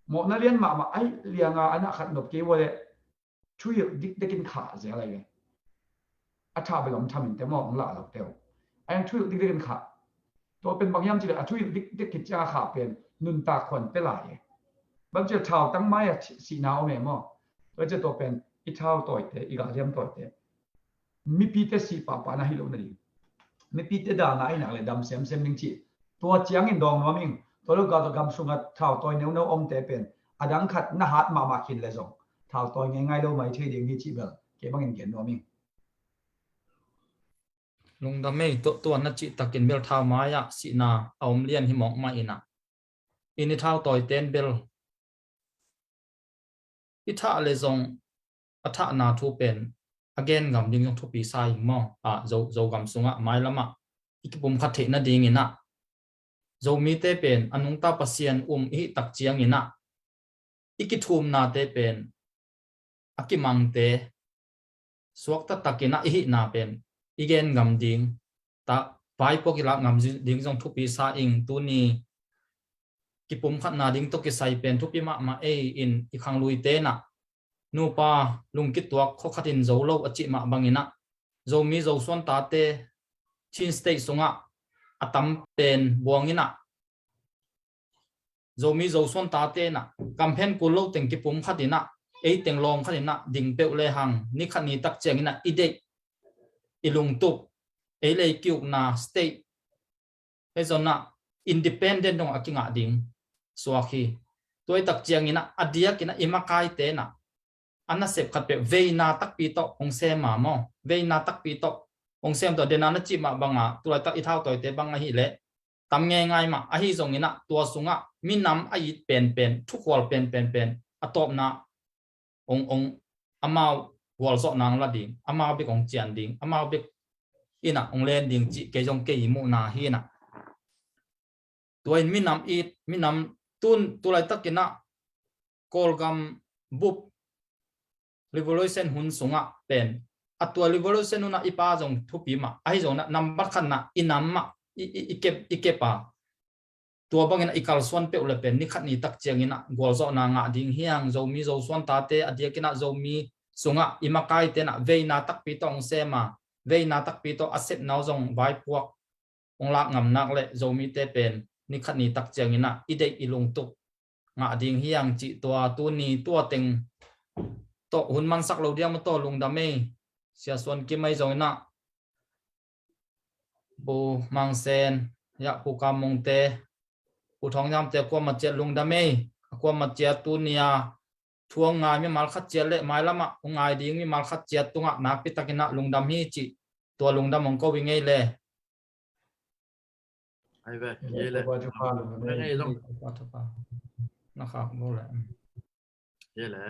B: หมอนั่นเลียนมาไอ้เลียงอันนั้นขัดหนบเกี่ยวเลยช่วยดิกได้กินขาเสียอะไรไงอาชาไปหลอมทำอย่างแต่หม้อของหล่าเราเตวไอ้ช่วยดิกได้กินขาตัวเป็นบางย่ำจีเลยช่วยดิกได้กินจ้าขาเป็นนุนตาขวัญเป็นหลายบางเจ้าชาวตั้งไม้สีหนาวแม่หม้อแล้วจะตัวเป็นอีเท้าต่อยเตอีกาเลียมต่อยเตมีปีเตสีปานาฮิโลนั่นเองไม่ปีเตดานาไอ้หนักเลยดำเซมนิ่งจีตัวเจียงอินดองน้อมิงต ตัวลูกก็ต้องกำสุงกับท่าตัวเนื้ออมเตเป็นอดังขัดน่าหัดมาคินเลยส่งท่าตัวง่ายๆเราไม่ใช่ดิ่งที่ชีวิตเก็บบังเงินโนมิง
A: lung da mei to na chi takin bel thau maya si na aum lian hi mok ma ina ini thau toy ten bel i tha le zong a tha na thu pen again gam ding yong thu pi sa ing mo a zo gam sunga mai lama ikipum khat the na ding ina zo mi te pen anung ta pasian hi tak chiang ina ikithum na te pen akimang te suak ta takina hi na pen igen ngam ding ta pai pokila ngam ding jong thupi sa ing tu ni kipum khat na ding to ki sai pen thupi ma e in i khang lui te na nu pa lung ki tuak kho khatin zo lo achi ma bangina zo mi zo son ta te chin state sunga atam pen buangina zo mi zo son ta te na campaign ku lo teng kipum khatina e teng long khatina ding pe le hang ni khani tak chengina ide ilung tu ele kyuk na state ezona independent dong akinga ding swaki toy tak chiang ina adia kina imakai te na anna sep khat pe veina tak pi to ong se ma mo veina tak pi to ong sem to dena na chi ma banga tu tak i thau toy te banga hi le tam nge ngai ma a hi zong ina tua sunga minam ai pen thu kwal pen atop na ong amao wal zo nang la ding amao bi kong chian ding amao bi ina ong len ding chi ke jong ke mu na hi na tuin minam tun tulai takina kolgam bup revolution hun sunga pen atwa revolution una ipa jong thupi ma ai jong na number khan na inam ma ikepa tua bangena ikal swan pe ule pen ni khat ni tak chiang ina gol zo na nga ding hiang zo mi zo swan ta te adia kina zo mi sunga imakai te na veina tak pi tong sema veina tak pi to asep naw jong vai puak ong lak ngam nak le zo mi te pen ni khat ni tak chiang ina ide ilung tu nga ding hiang chi tua tu ni tua teng to hun man sak lo diam to lung da me sia swan ki mai zo na bu mang sen ya pu kam mong te pu thong yam te ko ma che lung da me ko ma che tu nia thuang ngai mi mal khat che le mai lama ngai ding mi mal khat che tunga na pi takina lung dam hi chi tua lung dam mong ko wi ngei le
C: ai về ye le ngay long
A: na kha bo le
C: ye le